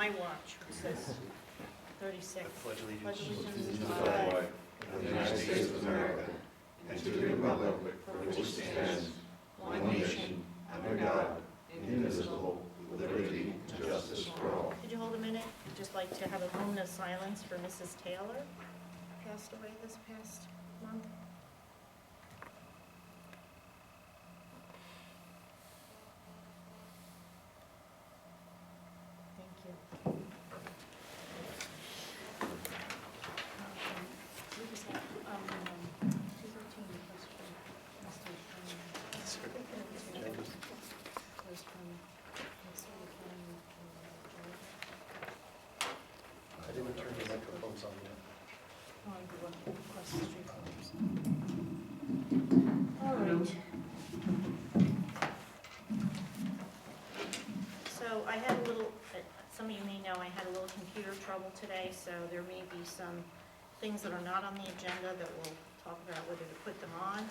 my watch, it says 36. Pledge Pledge allegiance. allegiance To to the the flag flag of the United States of America and to the republic for which it stands, one nation, under God, indivisible, with liberty and justice for all. Could you hold a minute? I'd just like to have a moment of silence for Mrs. Taylor, who passed away this past month. Thank you. We just have, 213 request from Mr. Was from Mr. County. I didn't turn the microphones on yet. On the one across the street from us. All right. So I had a little, some of you may know, I had a little computer trouble today, so there may be some things that are not on the agenda that we'll talk about whether to put them on.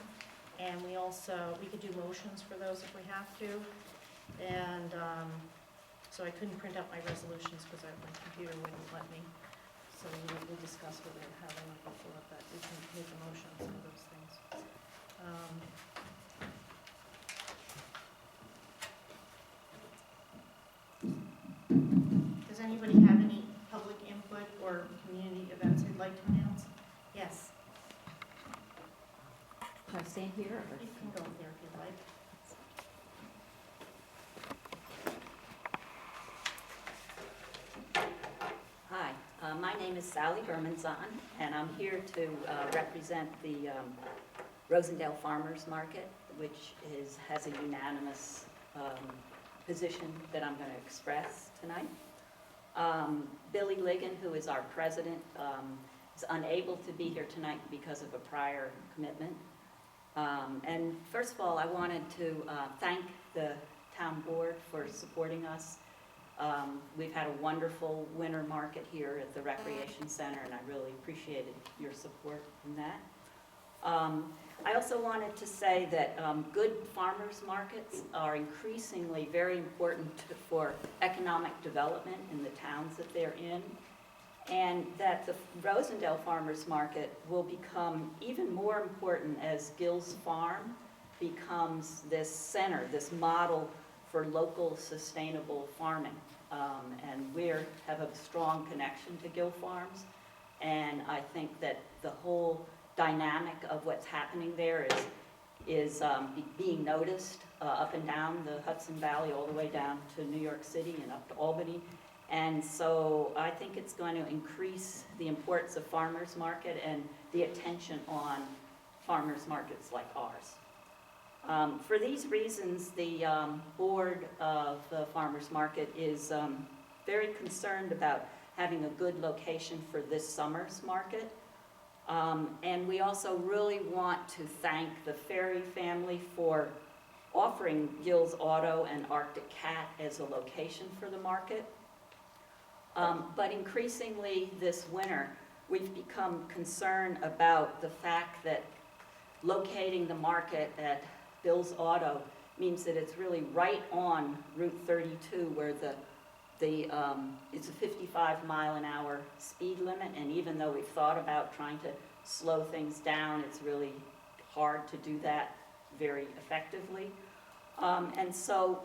And we also, we could do motions for those if we have to. And so I couldn't print out my resolutions because my computer wouldn't let me. So we'll discuss whether to have them before, but we can make a motion on some of those things. Does anybody have any public input or community events they'd like to announce? Yes, Can I stand here? Or? you can go there if you'd like. Hi, my name is Sally Bermanzon, and I'm here to represent the Rosendale Farmers Market, which has a unanimous position that I'm going to express tonight. Billy Ligon, who is our president, is unable to be here tonight because of a prior commitment. And first of all, I wanted to thank the town board for supporting us. We've had a wonderful winter market here at the Recreation Center, and I really appreciated your support in that. I also wanted to say that good farmers markets are increasingly very important for economic development in the towns that they're in, and that the Rosendale Farmers Market will become even more important as Gill's Farm becomes this center, this model for local sustainable farming. And we have a strong connection to Gill Farms, and I think that the whole dynamic of what's happening there is being noticed up and down the Hudson Valley, all the way down to New York City and up to Albany. And so I think it's going to increase the importance of farmers market and the attention on farmers markets like ours. For these reasons, the board of the farmers market is very concerned about having a good location for this summer's market. And we also really want to thank the Ferry family for offering Gill's Auto and Arctic Cat as a location for the market. But increasingly this winter, we've become concerned about the fact that locating the market at Bill's Auto means that it's really right on Route 32 where it's a 55-mile-an-hour speed limit, and even though we've thought about trying to slow things down, it's really hard to do that very effectively. And so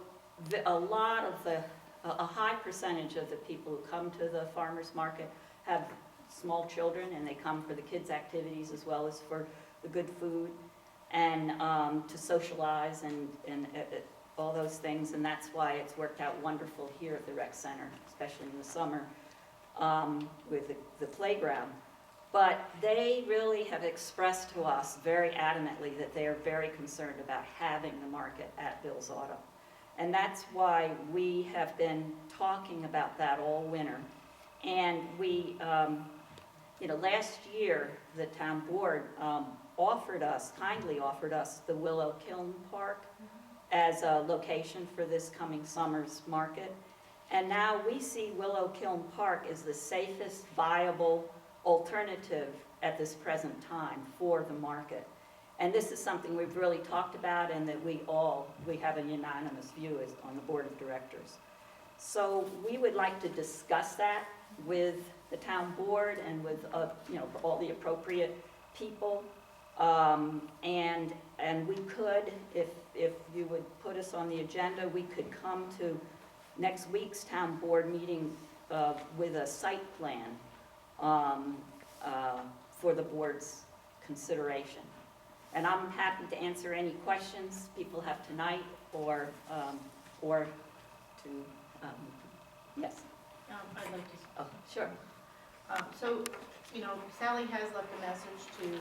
a high percentage of the people who come to the farmers market have small children, and they come for the kids' activities as well as for the good food and to socialize and all those things, and that's why it's worked out wonderful here at the rec center, especially in the summer with the playground. But they really have expressed to us very adamantly that they are very concerned about having the market at Bill's Auto. And that's why we have been talking about that all winter. And we, last year, the town board kindly offered us the Willow Kiln Park as a location for this coming summer's market. And now we see Willow Kiln Park as the safest, viable alternative at this present time for the market. And this is something we've really talked about and that we have a unanimous view on the board of directors. So we would like to discuss that with the town board and with, all the appropriate people. And we could, if you would put us on the agenda, we could come to next week's town board meeting with a site plan for the board's consideration. And I'm happy to answer any questions people have tonight or to, yes. I'd like to, Oh, sure. so, Sally has left a message to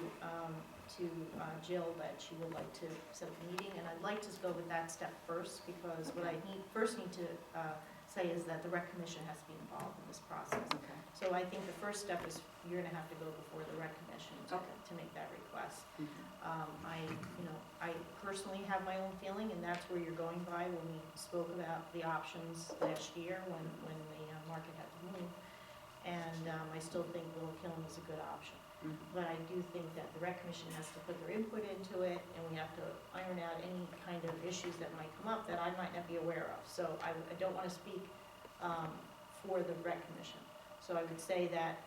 Jill that she would like to set up a meeting, and I'd like to go with that step first, because what I first need to say is that the rec commission has to be involved in this process. Okay. So I think the first step is you're gonna have to go before the rec commission to make that request. I personally have my own feeling, and that's where you're going by when we spoke about the options last year when the market had to move. And I still think Little Kiln is a good option. But I do think that the rec commission has to put their input into it, and we have to iron out any kind of issues that might come up that I might not be aware of. So I don't want to speak for the rec commission. So I would say that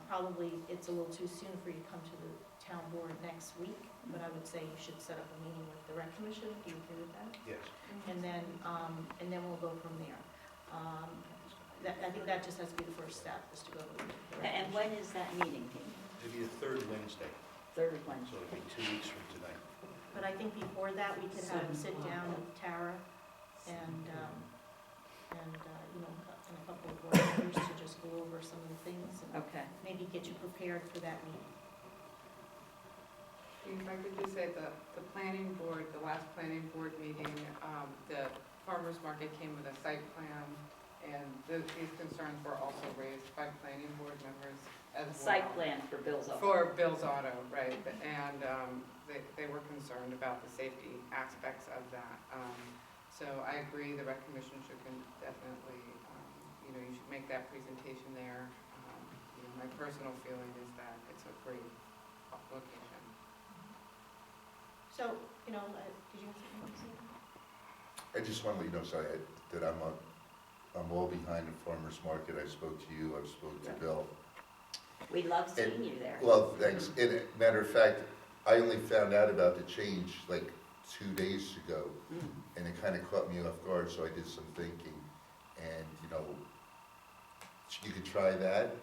probably it's a little too soon for you to come to the town board next week, but I would say you should set up a meeting with the rec commission. Do you agree with that? Yes. And then we'll go from there. I think that just has to be the first step, is to go to the rec commission. And when is that meeting, Pete? It'll be the third Wednesday, Third Wednesday. so it'll be 2 weeks from tonight. But I think before that, we could have sit down with Tara and a couple of board members to just go over some of the things and Okay. maybe get you prepared for that meeting. If I could just say, the planning board, the last planning board meeting, the farmer's market came with a site plan, and these concerns were also raised by planning board members as well. Site plan for Bill's Auto. For Bill's Auto, right, and they were concerned about the safety aspects of that. So I agree, the rec commission should definitely, you should make that presentation there. My personal feeling is that it's a great location. So, did you have something to say? I just want to let you know, sorry, that I'm all behind the farmer's market. I spoke to you, I spoke to Right. Bill. We love seeing you there. Well, thanks. And matter of fact, I only found out about the change like 2 days ago, and it kind of caught me off guard, so I did some thinking. And, you could try that,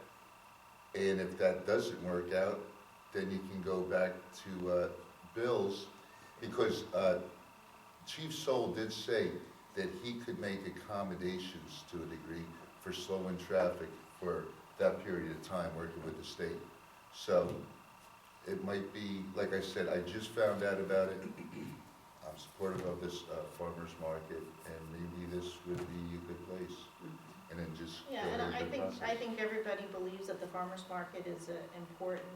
and if that doesn't work out, then you can go back to Bill's, because Chief Soul did say that he could make accommodations to a degree for slowing traffic for that period of time, working with the state. So it might be, like I said, I just found out about it. I'm supportive of this farmer's market, and maybe this would be a good place. And then just go Yeah, and over the process. I think everybody believes that the farmer's market is an important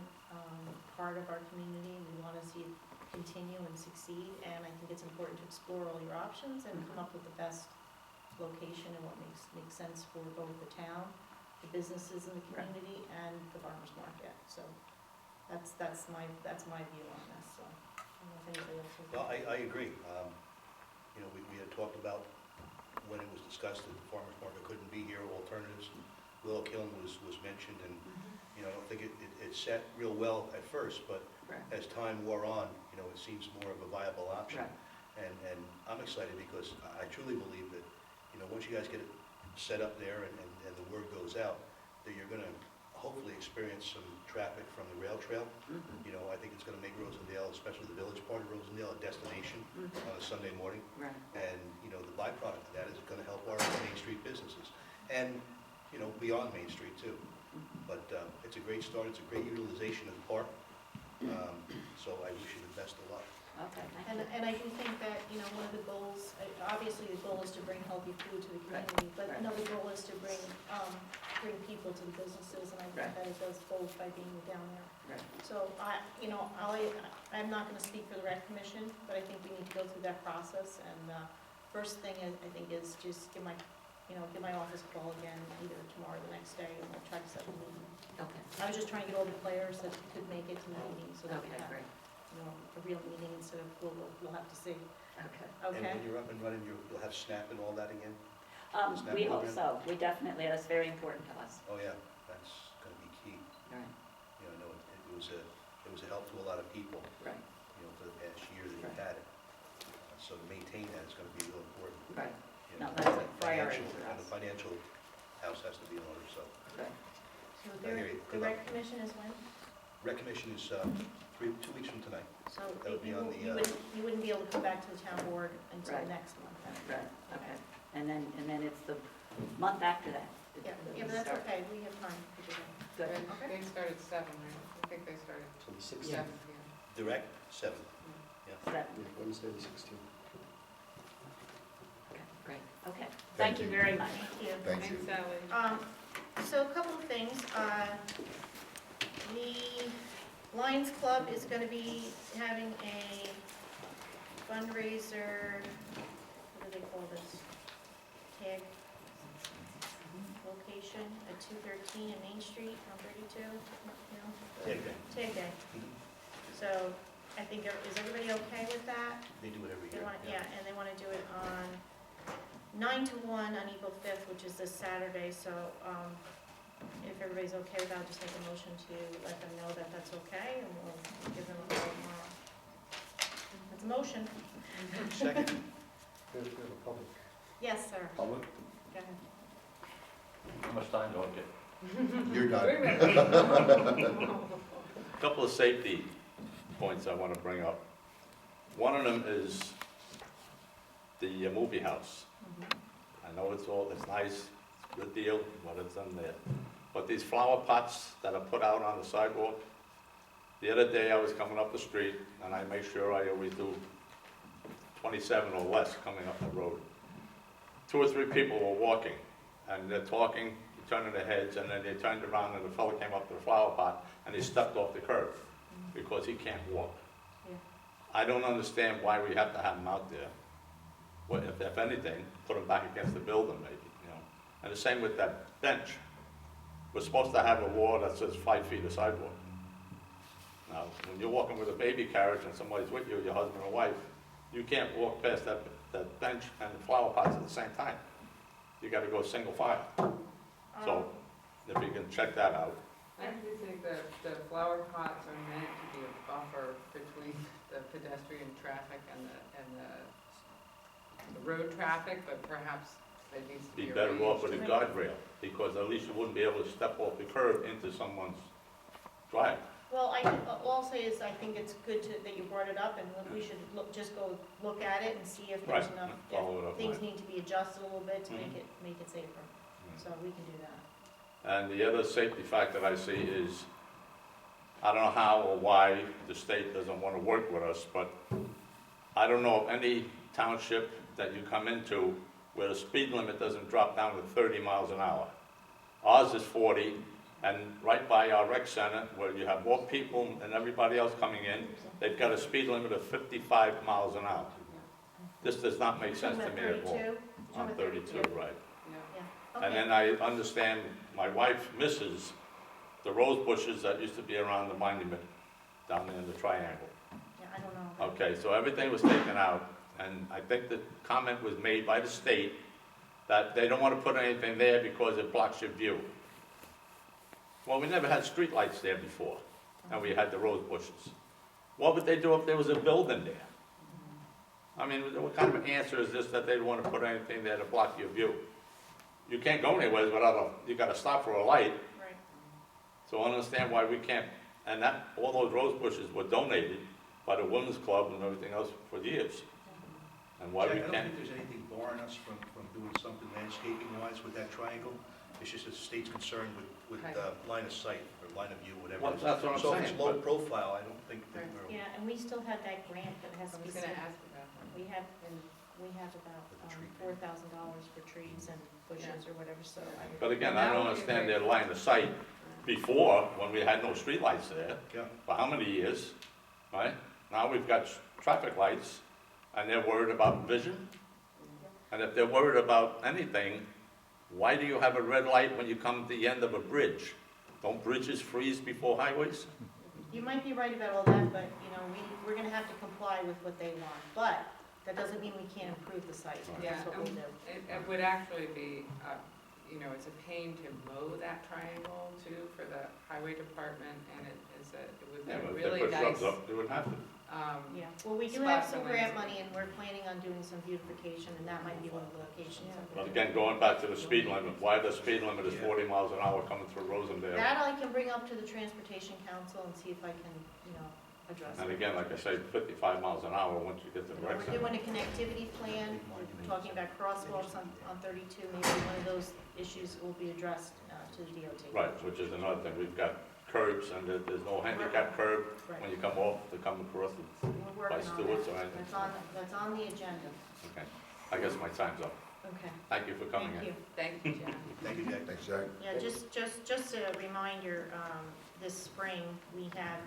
part of our community. We want to see it continue and succeed, and I think it's important to explore all your options and come up with the best location and what makes sense for both the town, the businesses in the community, and the farmer's market. So that's my view on this, so I don't know if anybody else has. Well, I agree. We had talked about when it was discussed that the farmer's market couldn't be here, alternatives. Willow Kiln was mentioned, and, I don't think it set real well at first, but Right. as time wore on, it seems more of a viable option. Right. And I'm excited because I truly believe that, once you guys get it set up there and the word goes out, that you're gonna hopefully experience some traffic from the rail trail. I think it's gonna make Rosendale, especially the village part of Rosendale, a destination on a Sunday morning. Right. And, the byproduct of that is gonna help our Main Street businesses. And, beyond Main Street too. But it's a great start, it's a great utilization of the park. So I wish you the best of luck. Okay, thank you. And I do think that, one of the goals, obviously the goal is to bring healthy food to the community, but Right. another goal is to bring people to the businesses, and I think Right. that it does both by being down there. Right. So I'm not gonna speak for the rec commission, but I think we need to go through that process, and first thing I think is just give my office a call again, either tomorrow or the next day, and we'll try to set a meeting. Okay, I was just trying to get all the players that could make it to the meeting, so that we okay, have, great. a real meeting instead of we'll have to see. Okay. And Okay? when you're up and running, you'll have SNAP and all that again? SNAP We hope program? so. We definitely, that's very important to us. Oh, yeah, that's gonna be key. Right, You know, I know it was a help to a lot of people, right, you know, for the past year that you've had it. So to maintain that is gonna be real important. right, You No, know, that's a and priority financial- for And us. the financial house has to be in order, so. right. So I hear you. the Good luck. rec commission is when? Rec commission is 2 weeks from tonight. So That would be on the, you wouldn't be able to come back to the town board until Right. next month then? Right, okay. And then it's the month after that. Yeah, that yeah, we but that's start. okay, we have time to do that. Good. They start at 7, right? I think they start at So the 16th, 7 p.m. Direct, 7. That- Wednesday, the 16th. okay, Great, okay. Thank Thank you you. very much. Thank you. Thank you. Thanks, Sally. So a couple of things. The Lions Club is going to be having a fundraiser, what do they call this? Tag location at 213 in Main Street on 32, you know? Tag day. Tag day. Mhm. So I think, is everybody okay with that? They do it every They year. want, yeah, and they want to do it on 9 to 1 on April 5th, which is this Saturday, so if everybody's okay with that, I'll just make a motion to let them know that that's okay, and we'll give them a call tomorrow. That's a motion. Second, We have a public. Yes, sir. Public, Go ahead. how much time do I get? You're done. A couple of safety points I want to bring up. One of them is the movie house. I know it's nice, it's a good deal, what it's in there. But these flower pots that are put out on the sidewalk, the other day I was coming up the street, and I make sure I always do 27 or less coming up the road. 2 or 3 people were walking, and they're talking, turning their heads, and then they turned around, and the fellow came up to the flower pot, and he stepped off the curb, because he can't walk. Yeah. I don't understand why we have to have them out there. Well, if anything, put them back against the building maybe, you know. And the same with that bench. We're supposed to have a wall that says 5 feet of sidewalk. Now, when you're walking with a baby carriage and somebody's with you, your husband or wife, you can't walk past that bench and the flower pots at the same time. You gotta go single file. So, if you can check that out. I do think that the flower pots are meant to be a buffer between the pedestrian traffic and the road traffic, but perhaps it needs to be Be arranged. better off with a guardrail, because at least you wouldn't be able to step off the curb into someone's drive. Well, all I'll say is I think it's good that you brought it up, and we should just go look at it and see if there's Right, enough, follow it if up, things right. need to be adjusted a little bit to Mhm. make it safer. So we can do that. And the other safety factor I see is, I don't know how or why the state doesn't want to work with us, but I don't know of any township that you come into where the speed limit doesn't drop down to 30 miles an hour. Ours is 40, and right by our rec center, where you have more people and everybody else coming in, they've got a speed limit of 55 miles an hour. This does not make sense to me at all. 32? On 32, right. Yeah. Okay. And then I understand my wife misses the rose bushes that used to be around the monument down there in the triangle. Yeah, I don't know. Okay, so everything was taken out, and I think the comment was made by the state that they don't want to put anything there because it blocks your view. Well, we never had streetlights there before, and we had the rose bushes. What would they do if there was a building there? I mean, what kind of answer is this that they don't want to put anything there to block your view? You can't go anywhere without you gotta stop for a light, Right. so I understand why we can't, and all those rose bushes were donated by the women's club and everything else for years. And why Jack, we I don't can't, think there's anything barring us from doing something landscaping-wise with that triangle. It's just the state's concerned with Right. line of sight, or line of view, whatever well, it is. that's what I'm So if saying, it's low but, profile, I don't think that Right. we're, Yeah, and we still have that grant that has I was specific, gonna ask about that. we have about For the tree $4,000 for trees and bushes or whatever, so I would. but again, I don't understand their line of sight before, when we had no streetlights there, yeah. for how many years, right? Now we've got traffic lights, and they're worried about vision. And if they're worried about anything, why do you have a red light when you come to the end of a bridge? Don't bridges freeze before highways? You might be right about all that, but, you know, we're gonna have to comply with what they want. But That doesn't mean we can't improve the site, Yeah, that's what we do. it would actually be, it's a pain to mow that triangle too for the highway department, and it would be Yeah, but if really they put nice. shrubs up, they would have to. Yeah, well, we do have Spots some and grant landscape. money, and we're planning on doing some beautification, and that might be one of the locations. that But we do. again, going back to the speed limit, why the speed limit is 40 miles an hour coming through Rosendale? That I can bring up to the Transportation Council and see if I can, address it. And again, like I say, 55 miles an hour once you get to the rec We're center. doing a connectivity plan, we're talking about crosswalks on 32, maybe one of those issues will be addressed to the DOT. Right, which is another thing, we've got curbs and there's no handicap curb when Right, you come off to come across it. we're working on Stewart's or that. anything. That's on the agenda. Okay, I guess my time's up. Okay, Thank you for coming thank in. you. Thank you, Jack. Thank you, Jack. Thanks, Jack. Yeah, just a reminder, this spring, we have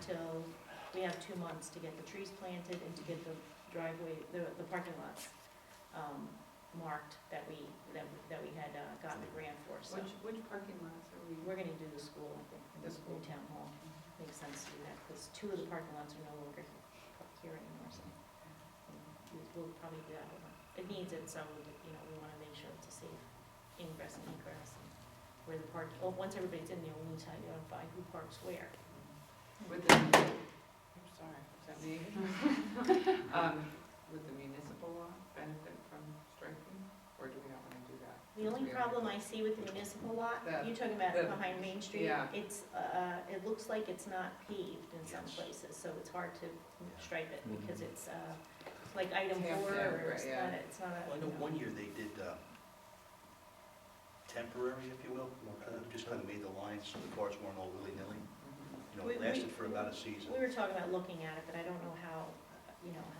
2 months to get the trees planted and to get the driveway, the parking lots marked that we had gotten the grant for, so. Which parking lots are we? We're gonna do the school, I think, in the The school school. town hall. Makes sense to do that, because 2 of the parking lots are no longer here anymore, so. We'll probably do that one. It needs it, so, we wanna make sure it's a safe ingress and egress, and where the once everybody's in there, we need to identify who parks where. With the, I'm sorry, is that me? Would the municipal law benefit from striking, or do we not want to do that? The only problem I see with the municipal lot, The- you're talking about the- behind Main Street, yeah. it looks like it's not paved in some Yes. places, so it's hard to Yeah. stripe it, because it's, like item Tamped 4, out, or right, it's yeah. not a. Well, I know one year they did temporary, if you will, just kind of made the lines so the cars weren't all willy-nilly. We- It lasted for about a season. We were talking about looking at it, but I don't know how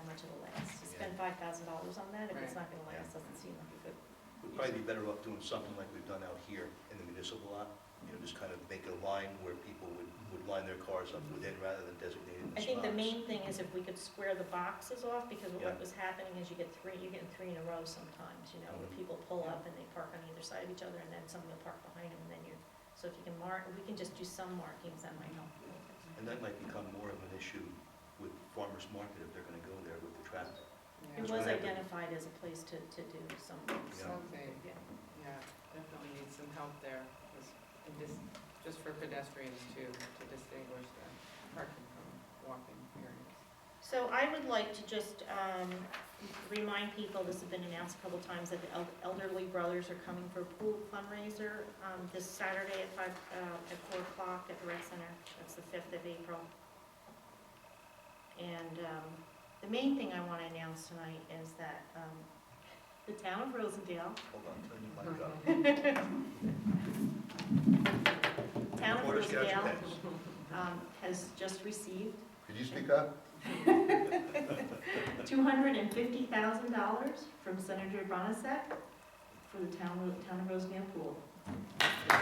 much it'll last. To spend $5,000 on that, if it's Right. not gonna last, doesn't seem like a good. We'd probably be better off doing something like we've done out here in the municipal lot, just kind of make a line where people would line their cars up within rather than designated I spots. think the main thing is if we could square the boxes off, because Yeah. what was happening is you're getting 3 in a row sometimes, where people pull up and they park on either side of each other, and then someone will park behind them, and then so if you can if we can just do some markings, that might help. And that might become more of an issue with farmers market if they're gonna go there with the traffic. Yeah. It That's was what happened. identified as a place to do some. Yeah. Something, Yeah. yeah, definitely needs some help there, just for pedestrians too, to distinguish the parking from walking areas. So I would like to just remind people, this has been announced a couple times, that the Elderly Brothers are coming for a pool fundraiser this Saturday at 4 o'clock at the rec center. That's the 5th of April. And the main thing I want to announce tonight is that the town of Rosendale, Hold on, turn your mic up. town of Reporters, get out your Rosendale pens. has just received Could you speak up? $250,000 from Senator Bonasek for the town of Rosendale pool. I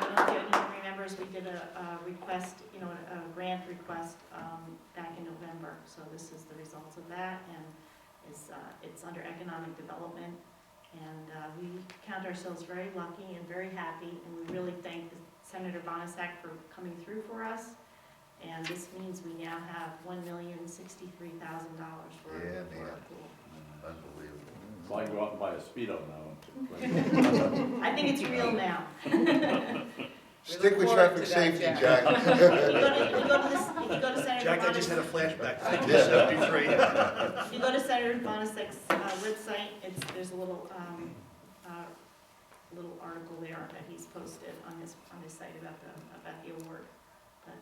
don't know if anyone remembers, we did a request, a grant request back in November. So this is the results of that, and it's under economic development. And we count ourselves very lucky and very happy, and we really thank Senator Bonasek for coming through for us. And this means we now have $1,063,000 for our Yeah, man. pool. Unbelievable. So I go out and buy a Speedo now. I think it's real now. Stick with forward traffic to that, safety, Jack. Jack. If you go to Senator Jack, I just had a Bonasek, flashback to Yeah. 1973. if you go to Senator Bonasek's website, there's a little article there that he's posted on his site about the award. But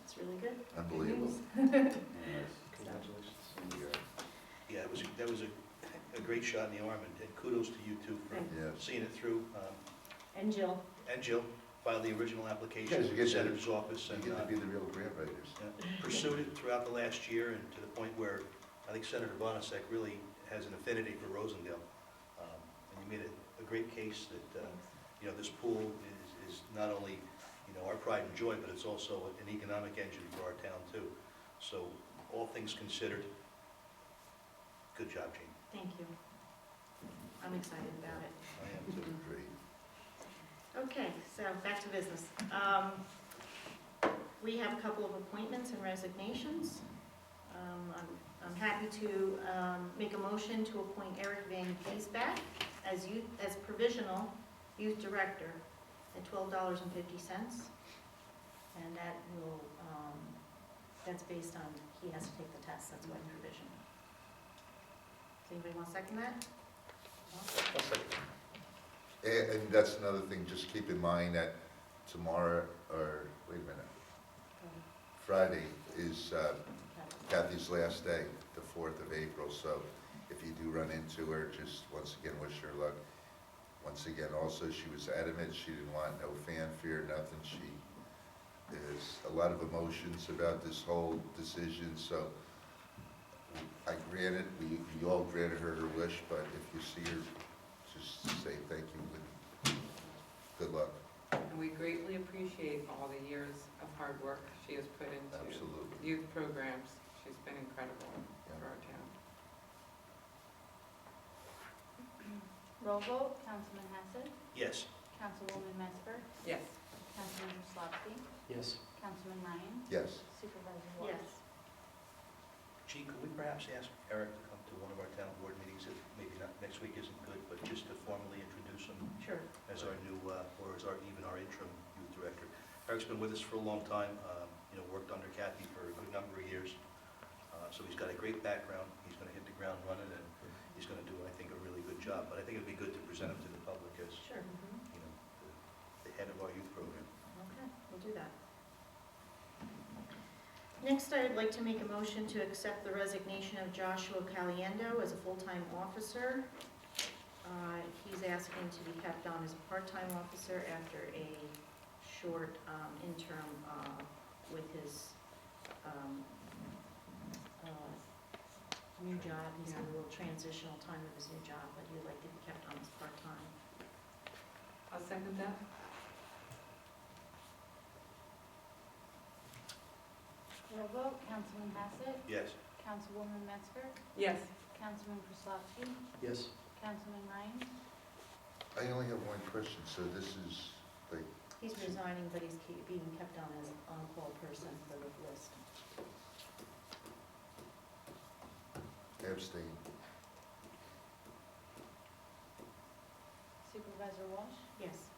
it's really good. Unbelievable. Congratulations. Yeah, that was a great shot in the arm, and kudos to you two for Yes. seeing it through. And Jill, And Jill filed the original application Yes, you with get the to- senator's office You and get to be the real grant writers. pursued it throughout the last year, and to the point where I think Senator Bonasek really has an affinity for Rosendale. And you made a great case that, this pool is not only, our pride and joy, but it's also an economic engine for our town too. So all things considered, good job, Gene. thank you. I'm excited about it. I am too. Great. Okay, so back to business. we have a couple of appointments and resignations. I'm happy to make a motion to appoint Eric Van Giesbach as provisional youth director at $12.50. And that will, that's based on, he has to take the test, that's why provisional. Does anybody want to second that? No? And that's another thing, just keep in mind that tomorrow, or, wait a minute, Friday is Kathy's last day, the 4th of April, so if you do run into her, just once again, wish her luck. Once again, also, she was adamant, she didn't want no fanfare, nothing. She is a lot of emotions about this whole decision, so I granted, we all granted her her wish, but if you see her, just say thank you and good luck. And we greatly appreciate all the years of hard work she has put into Absolutely. youth programs. She's been incredible Yeah. for our town. Roll vote, Councilman Hassett, Yes. Councilwoman Mesper, Yes. Councilman Slotky, Yes. Councilman Ryan, Yes. Supervisor Walsh. Yes. Gee, could we perhaps ask Eric to come to one of our town board meetings, if maybe not, next week isn't good, but just to formally introduce him Sure. as our new, or as even our interim youth director. Eric's been with us for a long time, worked under Kathy for a good number of years. So he's got a great background, he's gonna hit the ground running, and he's gonna do, I think, a really good job. But I think it'd be good to present him to the public as, Sure. the head of our youth program. Okay, we'll do that. Next, I'd like to make a motion to accept the resignation of Joshua Caliendo as a full-time officer. He's asking to be kept on as a part-time officer after a short interim with his new job. He's in a little transitional time of his new job, but he'd like to be kept on as part-time. I'll second that. Roll vote, Councilman Hassett, Yes. Councilwoman Metzger, Yes. Councilman Slotky, Yes. Councilman Ryan, I only have one question, so this is, like, He's resigning, but he's being kept on as an on-call person for the list. abstain. Supervisor Walsh, Yes.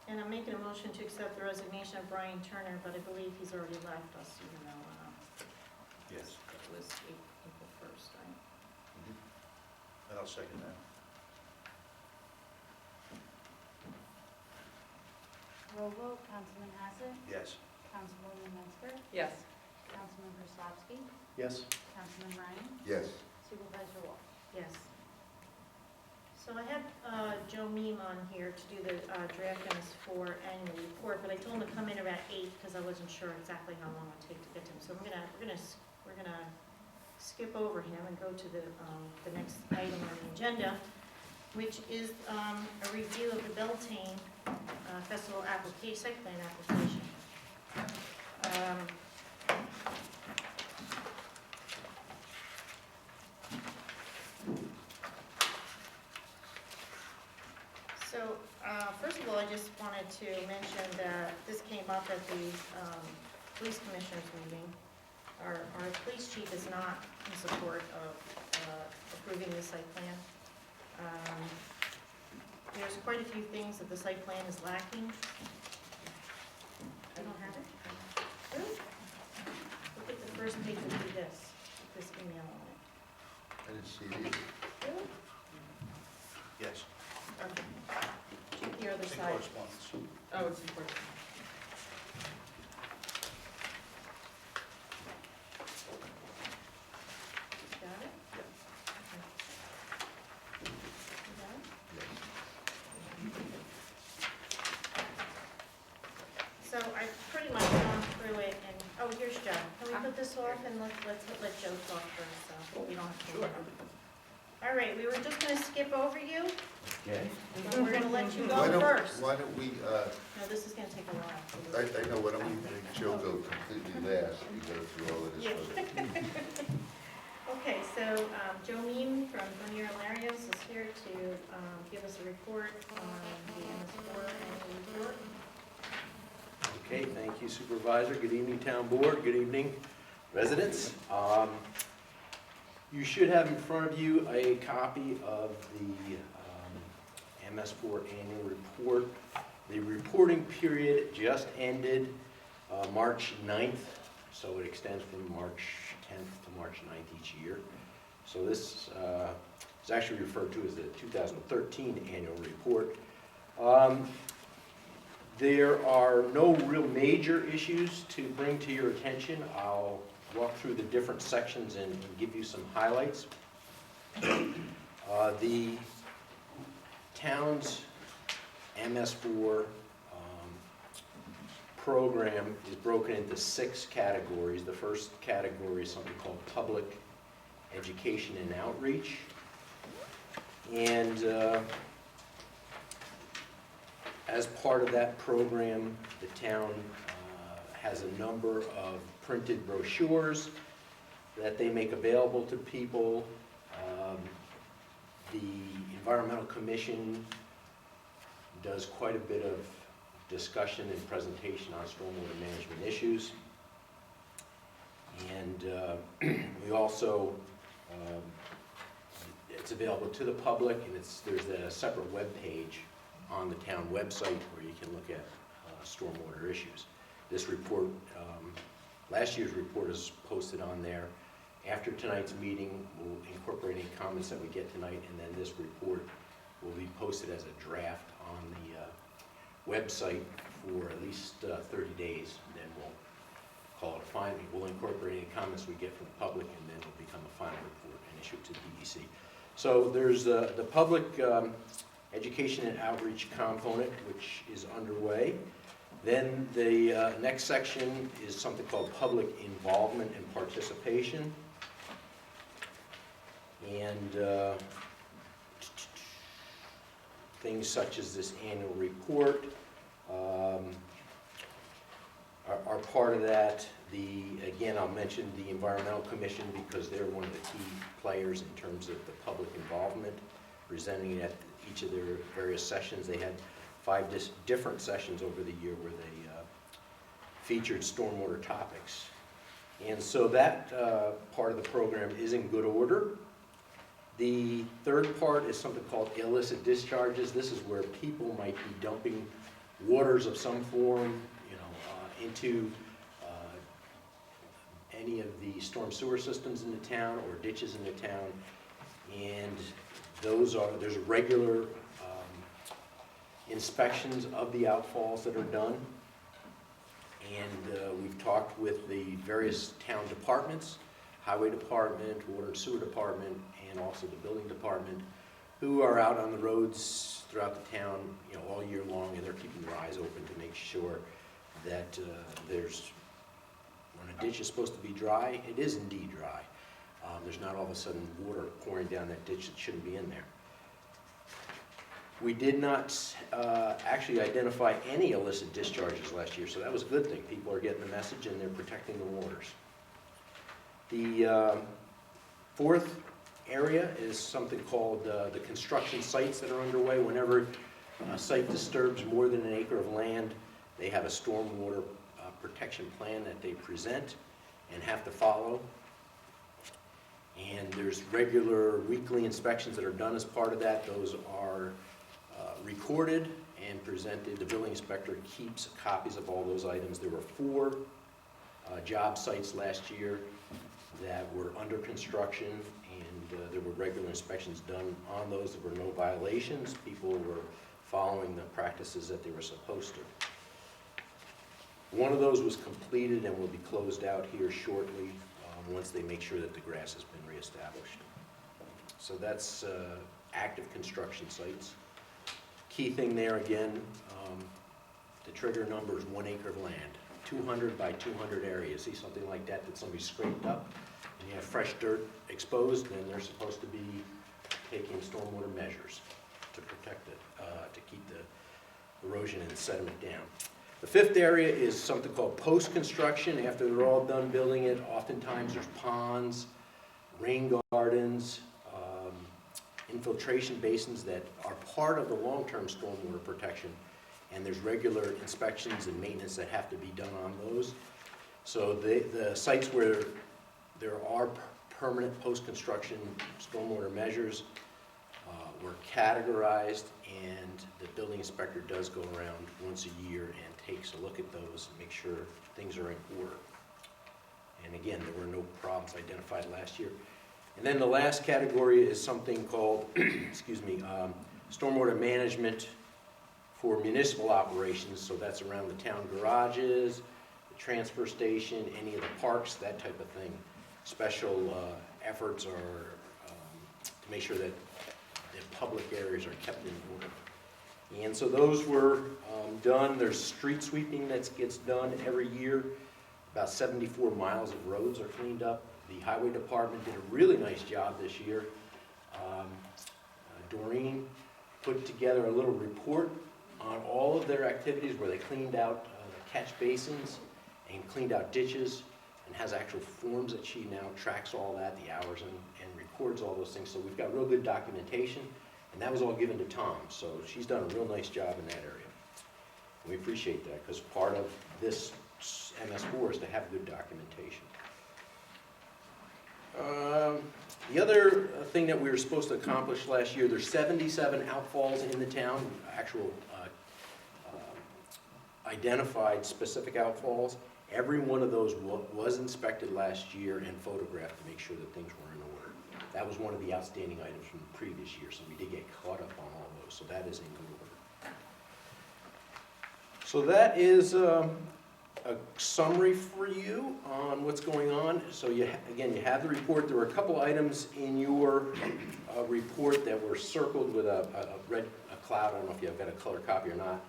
And I'm making a motion to accept the resignation of Brian Turner, but I believe he's already left us, even though Yes. it was April 1st, right? And I'll second that. roll vote, Councilman Hassett, Yes. Councilwoman Metzger, Yes. Councilman Slotky, Yes. Councilman Ryan, Yes. Supervisor Walsh. Yes. So I have Joe Meem on here to do the draft minutes for annual report, but I told him to come in around 8 because I wasn't sure exactly how long it would take to get to him. So we're gonna skip over him and go to the next item on the agenda, which is a review of the Beltane Festival application, site plan application. So, first of all, I just wanted to mention that this came up at the police commissioners meeting. Our police chief is not in support of approving the site plan. There's quite a few things that the site plan is lacking. I don't have it. Really? Look at the first page of this email on it. I didn't see these. Really? Yes. Okay. Check the other It's in side. correspondence. Oh, it's important. Got it? Yeah. Okay. You got it? So I've pretty much gone through it, and, oh, here's Joe. Can we put this off and let Joe talk first, so we don't have to. Sure. All right, we were just gonna skip over you. Okay. Well, we're gonna let you Why go don't, first. why don't we, No, this is gonna take a while. I know, why don't we make Joe go completely last, we go through all of this. Yeah. first. Okay, so Joe Mean from Bernier Larios is here to give us a report on the MS4 annual report. Okay, thank you Supervisor. Good evening, Town Board. Good evening, residents. You should have in front of you a copy of the MS4 annual report. The reporting period just ended March 9th, so it extends from March 10th to March 9th each year. So this is actually referred to as the 2013 annual report. There are no real major issues to bring to your attention. I'll walk through the different sections and give you some highlights. The town's MS4 program is broken into 6 categories. The first category is something called public education and outreach. And as part of that program, the town has a number of printed brochures that they make available to people. The Environmental Commission does quite a bit of discussion and presentation on stormwater management issues. And we also, it's available to the public, and there's a separate web page on the town website where you can look at stormwater issues. This report, last year's report is posted on there. After tonight's meeting, we'll incorporate any comments that we get tonight, and then this report will be posted as a draft on the website for at least 30 days. And then we'll call it final. We'll incorporate any comments we get from the public, and then it'll become a final report and issue to DEC. So there's the public education and outreach component, which is underway. Then the next section is something called public involvement and participation. And things such as this annual report are part of that. Again, I'll mention the Environmental Commission because they're one of the key players in terms of the public involvement, presenting at each of their various sessions. They had 5 different sessions over the year where they featured stormwater topics. And so that part of the program is in good order. The third part is something called illicit discharges. This is where people might be dumping waters of some form, into any of the storm sewer systems in the town or ditches in the town. And there's regular inspections of the outfalls that are done. And we've talked with the various town departments, highway department, water and sewer department, and also the building department, who are out on the roads throughout the town, all year long, and they're keeping their eyes open to make sure that when a ditch is supposed to be dry, it is indeed dry. There's not all of a sudden water pouring down that ditch that shouldn't be in there. We did not actually identify any illicit discharges last year, so that was a good thing. People are getting the message and they're protecting the waters. The fourth area is something called the construction sites that are underway. Whenever a site disturbs more than an acre of land, they have a stormwater protection plan that they present and have to follow. And there's regular weekly inspections that are done as part of that. Those are recorded and presented. The building inspector keeps copies of all those items. There were 4 job sites last year that were under construction, and there were regular inspections done on those. There were no violations. People were following the practices that they were supposed to. One of those was completed and will be closed out here shortly once they make sure that the grass has been reestablished. So that's active construction sites. Key thing there again, the trigger number is 1 acre of land, 200 by 200 areas. See something like that somebody scraped up, and you have fresh dirt exposed, then they're supposed to be taking stormwater measures to protect it, to keep the erosion and sediment down. The fifth area is something called post-construction. After they're all done building it, oftentimes there's ponds, rain gardens, infiltration basins that are part of the long-term stormwater protection, and there's regular inspections and maintenance that have to be done on those. So the sites where there are permanent post-construction stormwater measures were categorized, and the building inspector does go around once a year and takes a look at those and make sure things are in order. And again, there were no problems identified last year. And then the last category is something called, excuse me, stormwater management for municipal operations. So that's around the town garages, the transfer station, any of the parks, that type of thing. Special efforts are to make sure that the public areas are kept in order. And so those were done. There's street sweeping that gets done every year. About 74 miles of roads are cleaned up. The highway department did a really nice job this year. Doreen put together a little report on all of their activities where they cleaned out catch basins and cleaned out ditches, and has actual forms that she now tracks all that, the hours, and records all those things. So we've got real good documentation, and that was all given to Tom. So she's done a real nice job in that area. And we appreciate that, because part of this MS4 is to have good documentation. The other thing that we were supposed to accomplish last year, there's 77 outfalls in the town, actual identified specific outfalls. Every one of those was inspected last year and photographed to make sure that things were in order. That was one of the outstanding items from the previous year, so we did get caught up on all those, so that is in good order. So that is a summary for you on what's going on. So again, you have the report. There were a couple items in your report that were circled with a cloud. I don't know if you've got a color copy or not.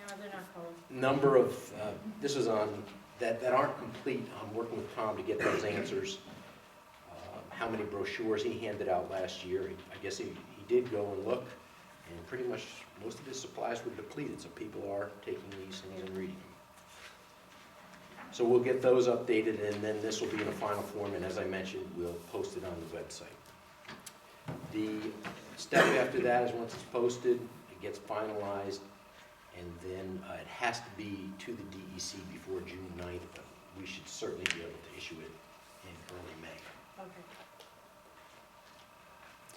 No, they're not colored. Number of, this is on, that aren't complete. I'm working with Tom to get those answers. How many brochures he handed out last year. I guess he did go and look, and pretty much most of his supplies were depleted, so people are taking these things and reading them. So we'll get those updated, and then this will be in a final form, and as I mentioned, we'll post it on the website. The step after that is once it's posted, it gets finalized, and then it has to be to the DEC before June 9th, but we should certainly be able to issue it in early May. Okay.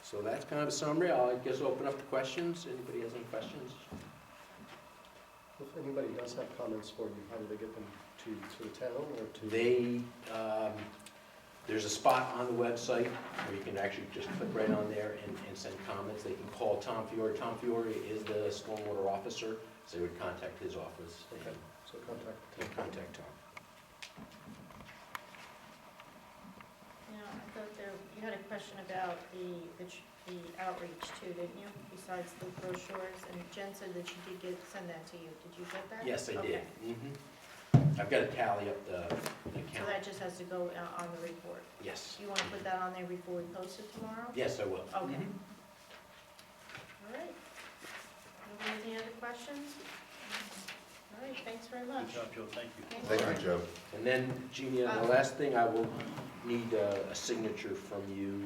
So that's kind of a summary. I'll just open up to questions. Anybody has any questions? If anybody does have comments for you, how do they get them to the town or to? They, there's a spot on the website where you can actually just click right on there and send comments. They can call Tom Fiore. Tom Fiore is the stormwater officer, so they would contact his office. Okay, so Contact Tom. Now, I thought you had a question about the outreach too, didn't you? Besides the brochures, and Jen said that she did send that to you. Did you get that? Yes, I Okay. did. I've got to tally up the So count. that just has to go on the report. Yes. Do you want to put that on there before we post it tomorrow? Yes, I will. Okay. All right. Nobody has any other questions? All right, thanks very much. Good job, Joe, thank you. Thank you, Joe. And then, Jeannie, the last thing, I will need a signature from you.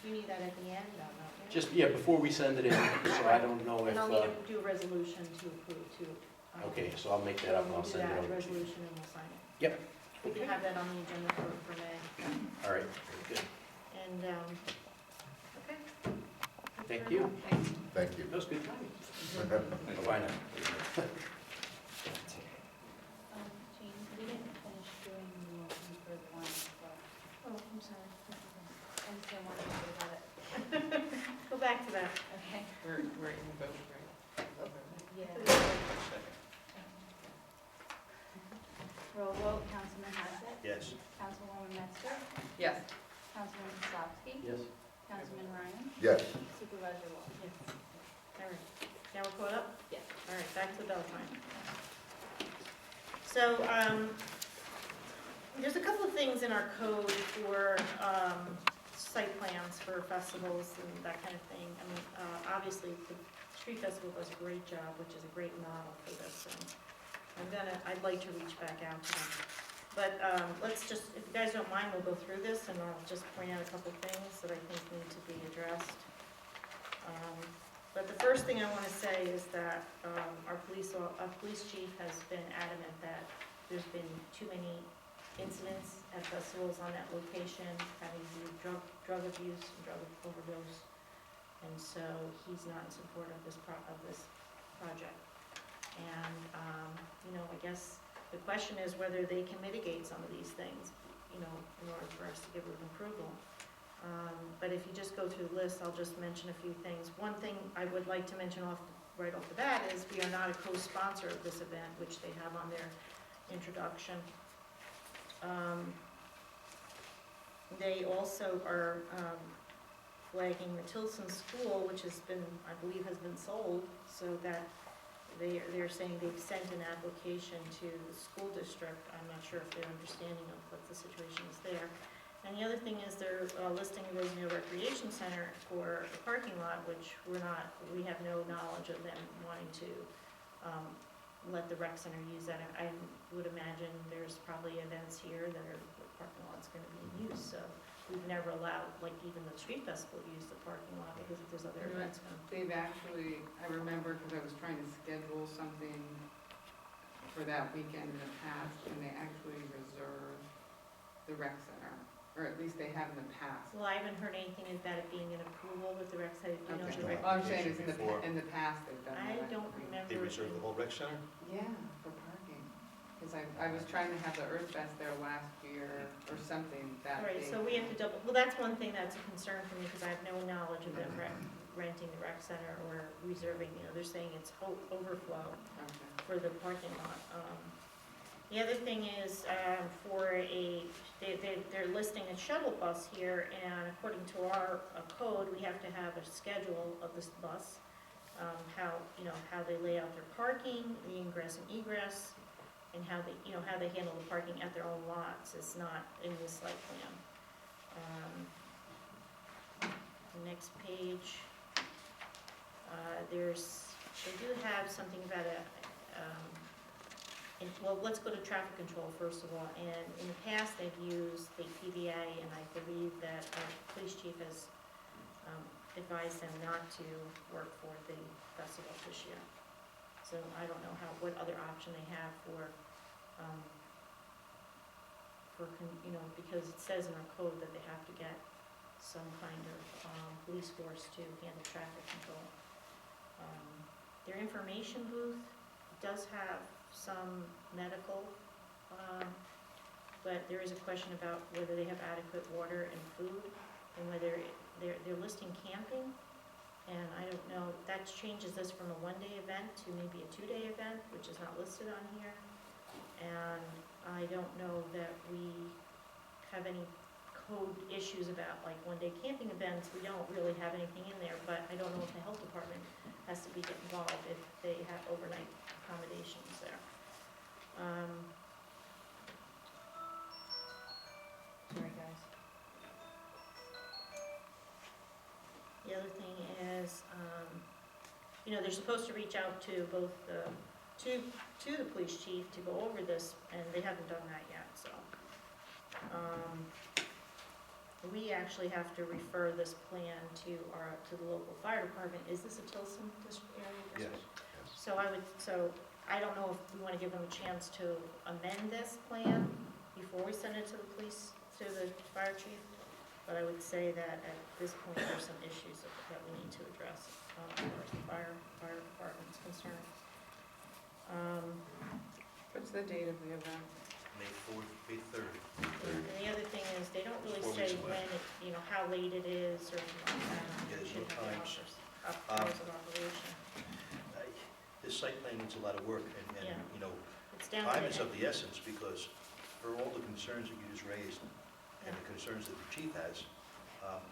Do you need that at the end? No, not yet. Just, yeah, before we send it in, so I don't know if, And I'll need to do a resolution to approve too. okay, so I'll make that up and I'll send it over We'll do to that you. resolution and we'll sign it. Yep. We can have that on the agenda for May. All right, very good. And, okay. Thank very you. much. Thank you. That was good timing. Bye now. Jean, we didn't finish doing the motion for the one, but Oh, I'm sorry. I just didn't want to forget about it. Go back to that. Okay. We're in vote, right? Yeah. Second. Roll vote, Councilman Hassett, Yes. Councilwoman Metzger, Yes. Councilman Kosowski, Yes. Councilman Ryan, Yes. Supervisor Wall. Yes. All right. Now we're caught up? Yes. All right, back to bell time. So, there's a couple of things in our code for site plans for festivals and that kind of thing. I mean, obviously, the street festival does a great job, which is a great model for this, and I'd like to reach back out to them. But let's just, if you guys don't mind, we'll go through this, and I'll just point out a couple things that I think need to be addressed. But the first thing I want to say is that our police chief has been adamant that there's been too many incidents at festivals on that location, having to do drug abuse and drug overdose, and so he's not in support of this project. And, you know, I guess the question is whether they can mitigate some of these things, you know, in order for us to give them approval. But if you just go through the list, I'll just mention a few things. One thing I would like to mention right off the bat is we are not a co-sponsor of this event, which they have on their introduction. They also are flagging the Tilson School, which has been, I believe, has been sold, so that they're saying they've sent an application to the school district. I'm not sure if they're understanding of what the situation is there. And the other thing is they're listing the Rosendale Recreation Center for a parking lot, which we have no knowledge of them wanting to let the rec center use that. I would imagine there's probably events here that are, the parking lot's gonna be in use, so we've never allowed, like even the street festival, to use the parking lot because if there's other events going. They've actually, I remember, because I was trying to schedule something for that weekend in the past, and they actually reserved the rec center, or at least they have in the past. Well, I haven't heard anything about it being an approval with the rec center, you know, Okay. the rec. All I'm saying is Before. in the past they've done I that. don't remember. They reserved the whole rec center? Yeah, for parking. Because I was trying to have the Earth Fest there last year or something that All right, they. so we have to double, well, that's one thing that's a concern for me, because I have no knowledge of them renting the rec center or reserving, you know, they're saying it's overflow Okay. for the parking lot. The other thing is, they're listing a shuttle bus here, and according to our code, we have to have a schedule of this bus, how they lay out their parking, the ingress and egress, and how they handle the parking at their own lots. It's not in this site plan. The next page, they do have something about well, let's go to traffic control first of all. And in the past, they've used the PVA, and I believe that our police chief has advised them not to work for the festival this year. So I don't know what other option they have because it says in our code that they have to get some kind of police force to handle traffic control. Their information booth does have some medical, but there is a question about whether they have adequate water and food, and whether they're listing camping. And I don't know, that changes this from a one-day event to maybe a two-day event, which is not listed on here. And I don't know that we have any code issues about like one-day camping events. We don't really have anything in there, but I don't know if the health department has to get involved if they have overnight accommodations there. Sorry, guys. The other thing is, they're supposed to reach out to both to the police chief to go over this, and they haven't done that yet, so. We actually have to refer this plan to the local fire department. Is this a Tilson area? Yes. So I don't know if we want to give them a chance to amend this plan before we send it to the fire chief, but I would say that at this point, there's some issues that we need to address as far as the fire department is concerned. What's the date of the event? May 4th, May 3rd. And the other thing is, they don't really 4 say weeks away. when, how late it is, or anything like that. Yeah, there's no Should have the times. hours of operation. This site plan needs a lot of work, and Yeah. It's down to time is the, of the essence, because for all the concerns that you just raised, and the concerns that the chief has,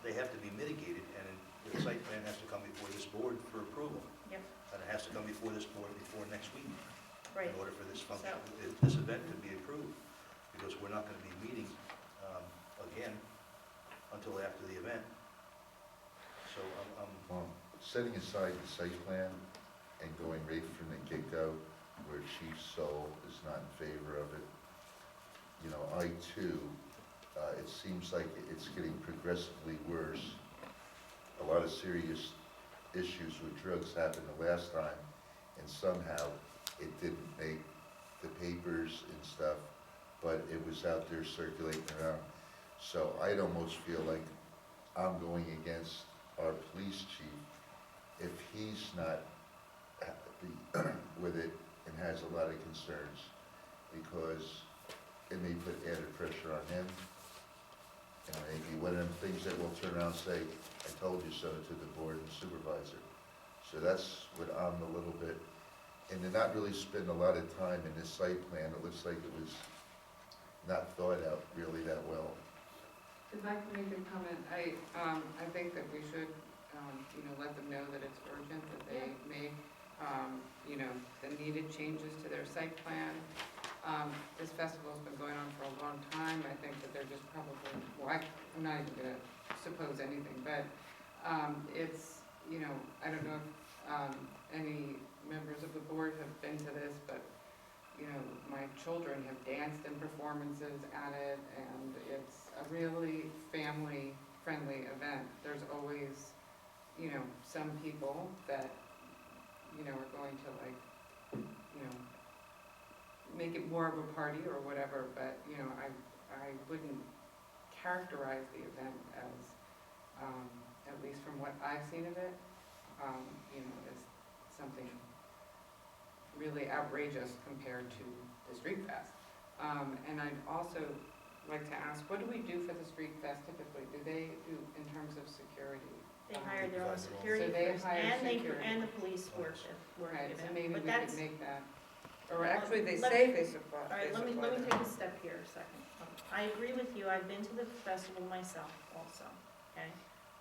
they have to be mitigated, and the site plan has to come before this board for approval. Yep. And it has to come before this board before next week, right, in order for this function, this event to be approved, because we're not gonna be meeting, again, until after the event. So Well, setting aside the site plan and going right from the get-go, where Chief Soul is not in favor of it, you know, I too, it seems like it's getting progressively worse. A lot of serious issues with drugs happened the last time, and somehow it didn't make the papers and stuff, but it was out there circulating around. So I'd almost feel like I'm going against our police chief if he's not happy with it and has a lot of concerns, because it may put added pressure on him. And maybe one of them things that we'll turn around and say, I told you so to the board and supervisor. So that's what I'm a little bit, and to not really spend a lot of time in this site plan, it looks like it was not thought out really that well. If I can make a comment, I think that we should, let them know that it's urgent, that they make, the needed changes to their site plan. This festival's been going on for a long time. I think that they're just probably, I'm not even gonna suppose anything, but it's, I don't know if any members of the board have been to this, but my children have danced in performances at it, and it's a really family-friendly event. There's always, some people that, are going to make it more of a party or whatever, but, I wouldn't characterize the event as, at least from what I've seen of it, as something really outrageous compared to the Street Fest. And I'd also like to ask, what do we do for the Street Fest typically? Do they do in terms of security? They hire their own So security they first, hire and security. and the police work Right, the so event. maybe But we that's, could make that, or Well, actually they let say me- they supply. all right, let me take a step here a second. I agree with you, I've been to the festival myself also, okay?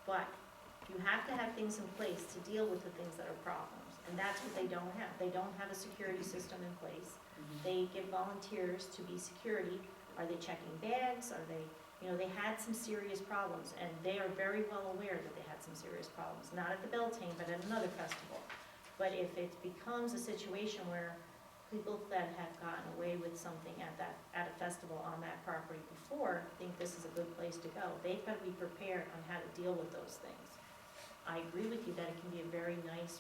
But you have to have things in place to deal with the things that are problems, and that's what they don't have. They don't have a security system in place. They give volunteers to be security. Are they checking bags? Are they, they had some serious problems, and they are very well aware that they had some serious problems, not at the Beltane, but at another festival. But if it becomes a situation where people that have gotten away with something at a festival on that property before think this is a good place to go, they've got to be prepared on how to deal with those things. I agree with you that it can be a very nice,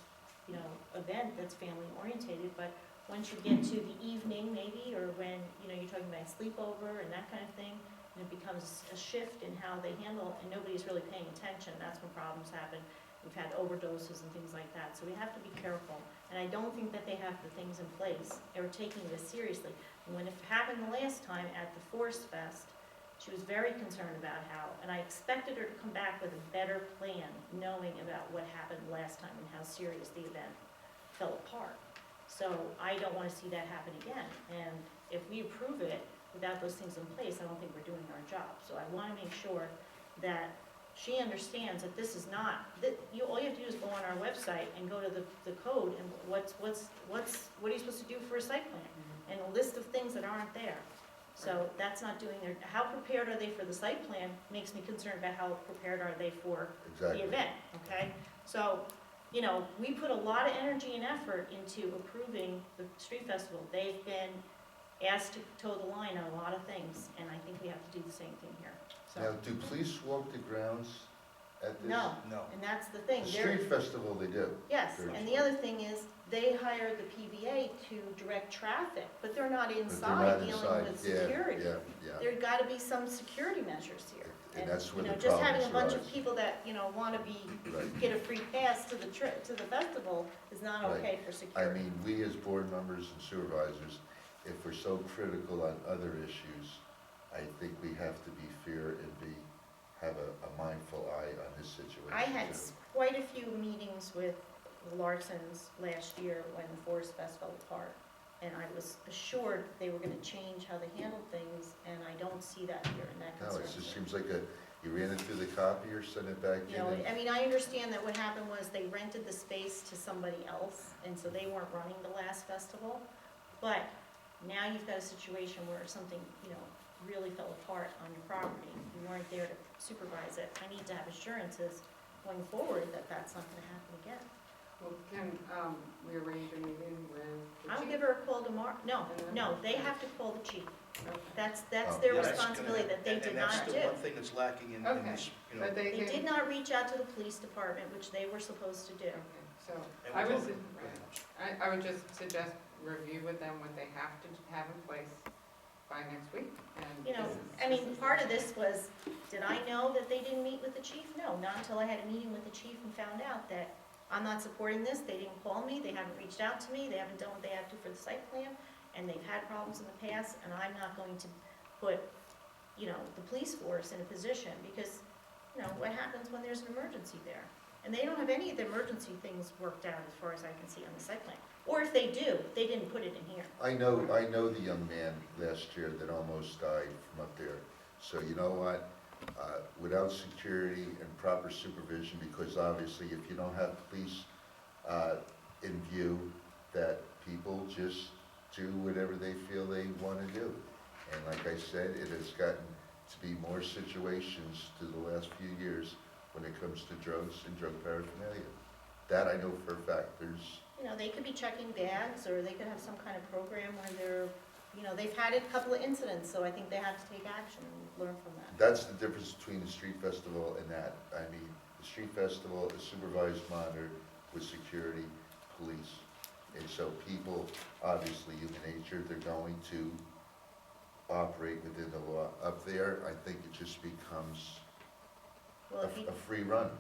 event that's family orientated, but once you get to the evening maybe, or when, you're talking about sleepover and that kind of thing, and it becomes a shift in how they handle it, and nobody's really paying attention, that's when problems happen. We've had overdoses and things like that, so we have to be careful. And I don't think that they have the things in place, or taking this seriously. And when it happened the last time at the Forest Fest, she was very concerned about how, and I expected her to come back with a better plan, knowing about what happened last time and how serious the event fell apart. So I don't want to see that happen again. And if we approve it without those things in place, I don't think we're doing our job. So I want to make sure that she understands that this is not, all you have to do is go on our website and go to the code, and what are you supposed to do for a site plan? And a list of things that aren't there. So that's not doing their, how prepared are they for the site plan makes me concerned about how prepared are they for the Exactly. event, okay? So, we put a lot of energy and effort into approving the street festival. They've been asked to toe the line on a lot of things, and I think we have to do the same thing here. Now, So, do police walk the grounds at this? no, No. and that's the thing. The They're- street festival, they do. Yes, They're- and the other thing is, they hire the PBA to direct traffic, but they're not But they're inside not dealing inside. with Yeah, security. Yeah. There gotta be some security measures here. And that's where the Just having a problems bunch of arise. people that, wanna Right. get a free pass to the festival is not Right. okay for I security. mean, we as board members and supervisors, if we're so critical on other issues, I think we have to be fair and have a mindful eye on this situation. I had too. quite a few meetings with the Larsons last year when the Forest Fest fell apart. And I was assured they were gonna change how they handled things, and I don't see that here, and that No, concerns it me. just seems like you ran it through the copier, sent it back in. and- I mean, I understand that what happened was they rented the space to somebody else, and so they weren't running the last festival. But now you've got a situation where something, really fell apart on your property. You weren't there to supervise it. I need to have assurances going forward that that's not gonna happen again. Well, can we arrange a meeting with the I'll chief? give her a call tomorrow. No, no, they have to call the chief. That's their Yeah, that's gonna responsibility that they happen. did not And do. that's the one thing that's lacking in Okay. this, you know. But they They can. did not reach out to the police department, which they were supposed to do. Okay, so and I we're would, talking- I would just suggest review with them what they have to have in place by next week, and. You know, this is- I mean, part of this was, did I know that they didn't meet with the chief? No, not until I had a meeting with the chief and found out that I'm not supporting this, they didn't call me, they haven't reached out to me, they haven't done what they have to for the site plan, and they've had problems in the past, and I'm not going to put, you know, the police force in a position, because, you know, what happens when there's an emergency there? And they don't have any of the emergency things worked out as far as I can see on the site plan. Or if they do, they didn't put it in here. I know the young man last year that almost died from up there. So you know what? Without security and proper supervision, because obviously if you don't have police in view, that people just do whatever they feel they want to do. And like I said, it has gotten to be more situations through the last few years when it comes to drugs and drug paraphernalia. That I know for a fact. There's You know, they could be checking bags, or they could have some kind of program where they're, you know, they've had a couple of incidents, so I think they have to take action and learn from that. That's the difference between the street festival and that. I mean, the street festival is supervised, monitored with security, police. And so people, obviously human nature, they're going to operate within the law. Up there, I think it just becomes Well, if you, a free run.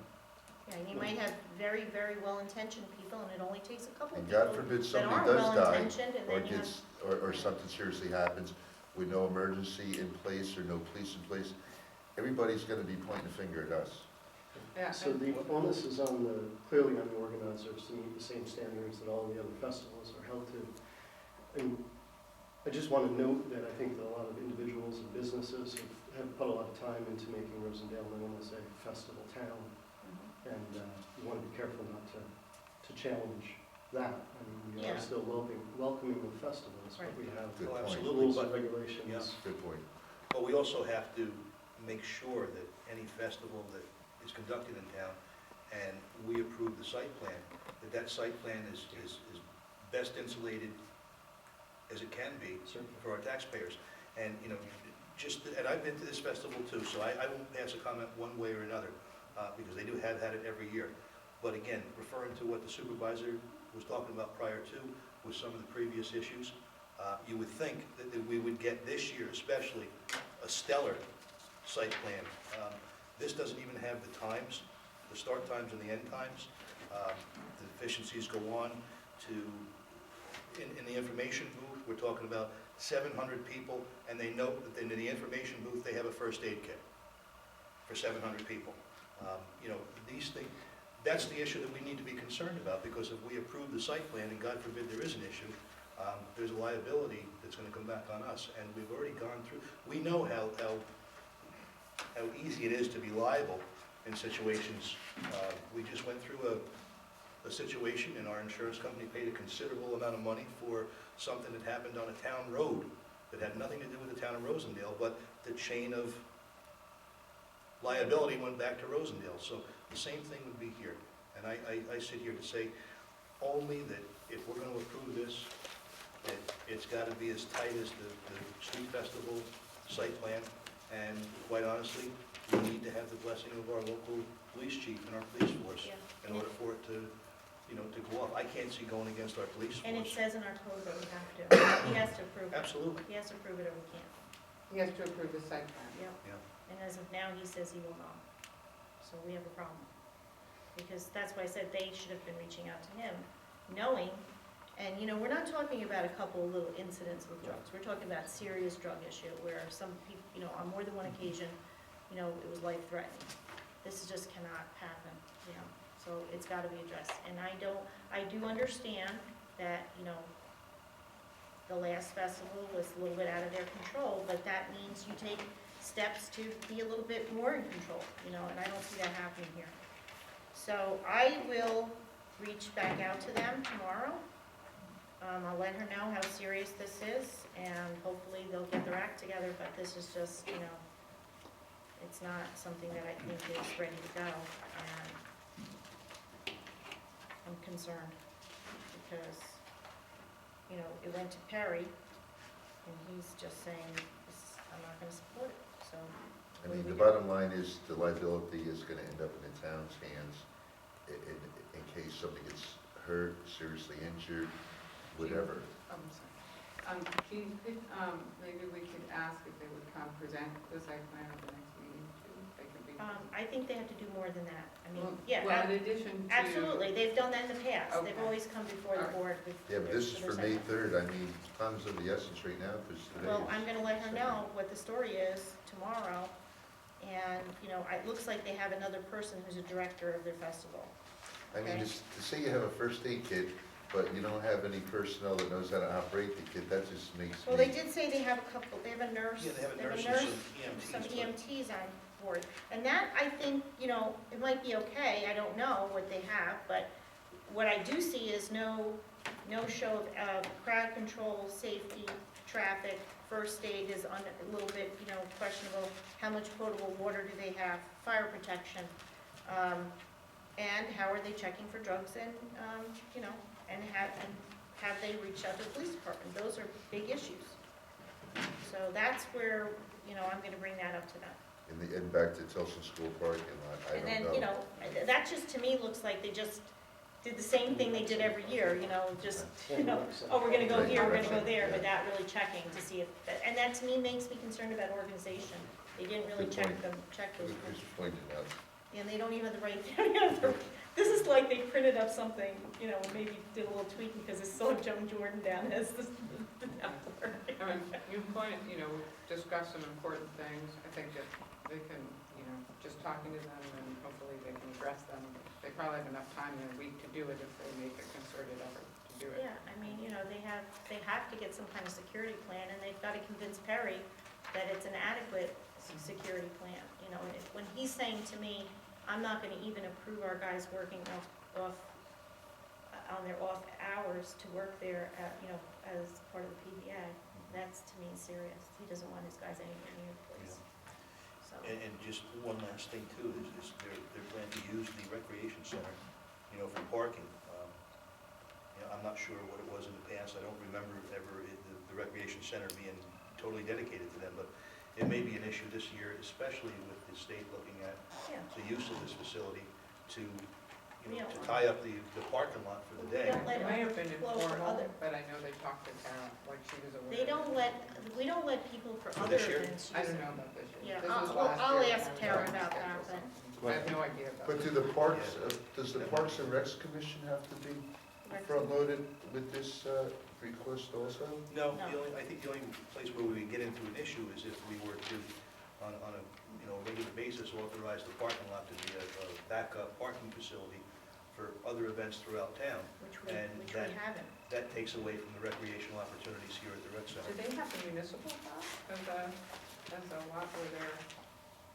yeah, you might have very, very well-intentioned people, and it only takes a couple of And people God forbid that somebody aren't does die, well-intentioned, and or then you have, gets, or something seriously happens with no emergency in place or no police in place, everybody's gonna be pointing a finger at us. Yeah, So the onus is clearly on the organizers to meet the same standards that all the other festivals are held to. And I just want to note that I think that a lot of individuals and businesses have put a lot of time into making Rosendale known as a festival town. Mhm. And you want to be careful not to challenge that. I mean, we Yeah. are still welcoming the festivals, but Right. we have Good Oh, point. absolutely, rules and but, regulations. Good point. but we also have to make sure that any festival that is conducted in town, and we approve the site plan, that site plan is best insulated as it can be Certainly. for our taxpayers. And, you know, and I've been to this festival too, so I won't pass a comment one way or another, because they do have had it every year. But again, referring to what the supervisor was talking about prior to, with some of the previous issues, you would think that we would get this year especially a stellar site plan. This doesn't even have the times, the start times and the end times. The efficiencies go on to, in the information booth, we're talking about 700 people, and they note that in the information booth, they have a first aid kit for 700 people. You know, these things, that's the issue that we need to be concerned about, because if we approve the site plan, and God forbid there is an issue, there's a liability that's gonna come back on us, and we've already gone through, we know how easy it is to be liable in situations. We just went through a situation, and our insurance company paid a considerable amount of money for something that happened on a town road that had nothing to do with the town of Rosendale, but the chain of liability went back to Rosendale. So the same thing would be here. And I sit here to say only that if we're going to approve this, it's got to be as tight as the street festival site plan. And quite honestly, we need to have the blessing of our local police chief and our police force Yeah. in order for it to, you know, to go off. I can't see going against our police And it force. says in our code that we have to. He has to approve it. Absolutely. He has to approve it or we can't. he has to approve the site plan. Yep. Yeah. And as of now, he says he will not. So we have a problem. Because that's why I said they should have been reaching out to him, knowing, and you know, we're not talking about a couple of little incidents with drugs. We're talking about serious drug issue where some people, you know, on more than one occasion, you know, it was life-threatening. This just cannot happen, you know, so it's gotta be addressed. And I do understand that, you know, the last festival was a little bit out of their control, but that means you take steps to be a little bit more in control, you know, and I don't see that happening here. So I will reach back out to them tomorrow. I'll let her know how serious this is, and hopefully they'll get their act together, but this is just, you know, it's not something that I think is ready to go, and I'm concerned, because, you know, it went to Perry, and he's just saying, I'm not gonna support it, so. I what mean, do the we do? bottom line is the liability is gonna end up in the town's hands in case somebody gets hurt, seriously injured, whatever. I'm sorry. Gene, maybe we could ask if they would come present the site plan at the next meeting too. They could be. I think they have to do more than that, I mean, Well- yeah. Well, in addition to. Absolutely, they've done that in the past, they've Okay. always come before the All board with. Yeah, but this is their for May site plan. 3rd, I mean, time's of the essence right now, because today Well, is. I'm gonna let her know what the story is tomorrow, and, you know, it looks like they have another person who's a director of their festival. I mean, okay. just to say you have a first aid kit, but you don't have any personnel that knows how to operate the kit, that just makes me. Well, they did say they have a couple, they have a nurse. Yeah, they have a nurse nurse, and some some EMTs. EMTs on board. And that, I think, you know, it might be okay, I don't know what they have, but what I do see is no show of crowd control, safety, traffic, first aid is a little bit, you know, questionable. How much potable water do they have? Fire protection. And how are they checking for drugs and, you know, and have they reached out to the police department? Those are big issues. So that's where, you know, I'm gonna bring that up to them. And back to Tilson School parking lot, I And don't then, you know, that just to me looks like they just did the same thing they did every year, you know, just, you know, oh, we're gonna go here, we're gonna go there, but not really checking to see if, and that to me makes me concerned about organization. They didn't really Good check point. those. Who's pointing out? And they don't even have the right, they don't even have the, this is like they printed up something, you know, maybe did a little tweaking because they saw Joan Jordan down as the network. I mean, you point, you know, discuss some important things. I think that they can, you know, just talking to them and hopefully they can address them. They probably have enough time in a week to do it if they make a concerted effort to do it. Yeah, I mean, you know, they have to get some kind of security plan, and they've got to convince Perry that it's an adequate security plan, you know, and when he's saying to me, I'm not gonna even approve our guys working off on their off hours to work there, you know, as part of the PBA, that's to me serious. He doesn't want his guys anywhere near the place, so. And just one last thing too, is they're planning to use the recreation center, you know, for parking. You know, I'm not sure what it was in the past, I don't remember ever the recreation center being totally dedicated to them, but it may be an issue this year, especially with the state looking at Yeah. the use of this facility to, you know, Yeah. to tie up the parking lot for the day. Don't let It may have been flow for informal, other- but I know they talked to Tara, like she was aware. They don't let, we don't let people for For other this year? events I use don't it. know about this year. Yeah, This was I'll last year. ask I was Tara trying to about schedule that, something. I have no idea about But it. do the parks, does the Parks and Recs Commission have to be front-loaded with this request also? No, No. I think the only place where we would get into an issue is if we were to, on a, you know, regular basis, authorize the parking lot to be a backup parking facility for other events throughout town. Which And we that- haven't. That takes away from the recreational opportunities here at the rec Do center. they have the municipal lot as a lot where they're,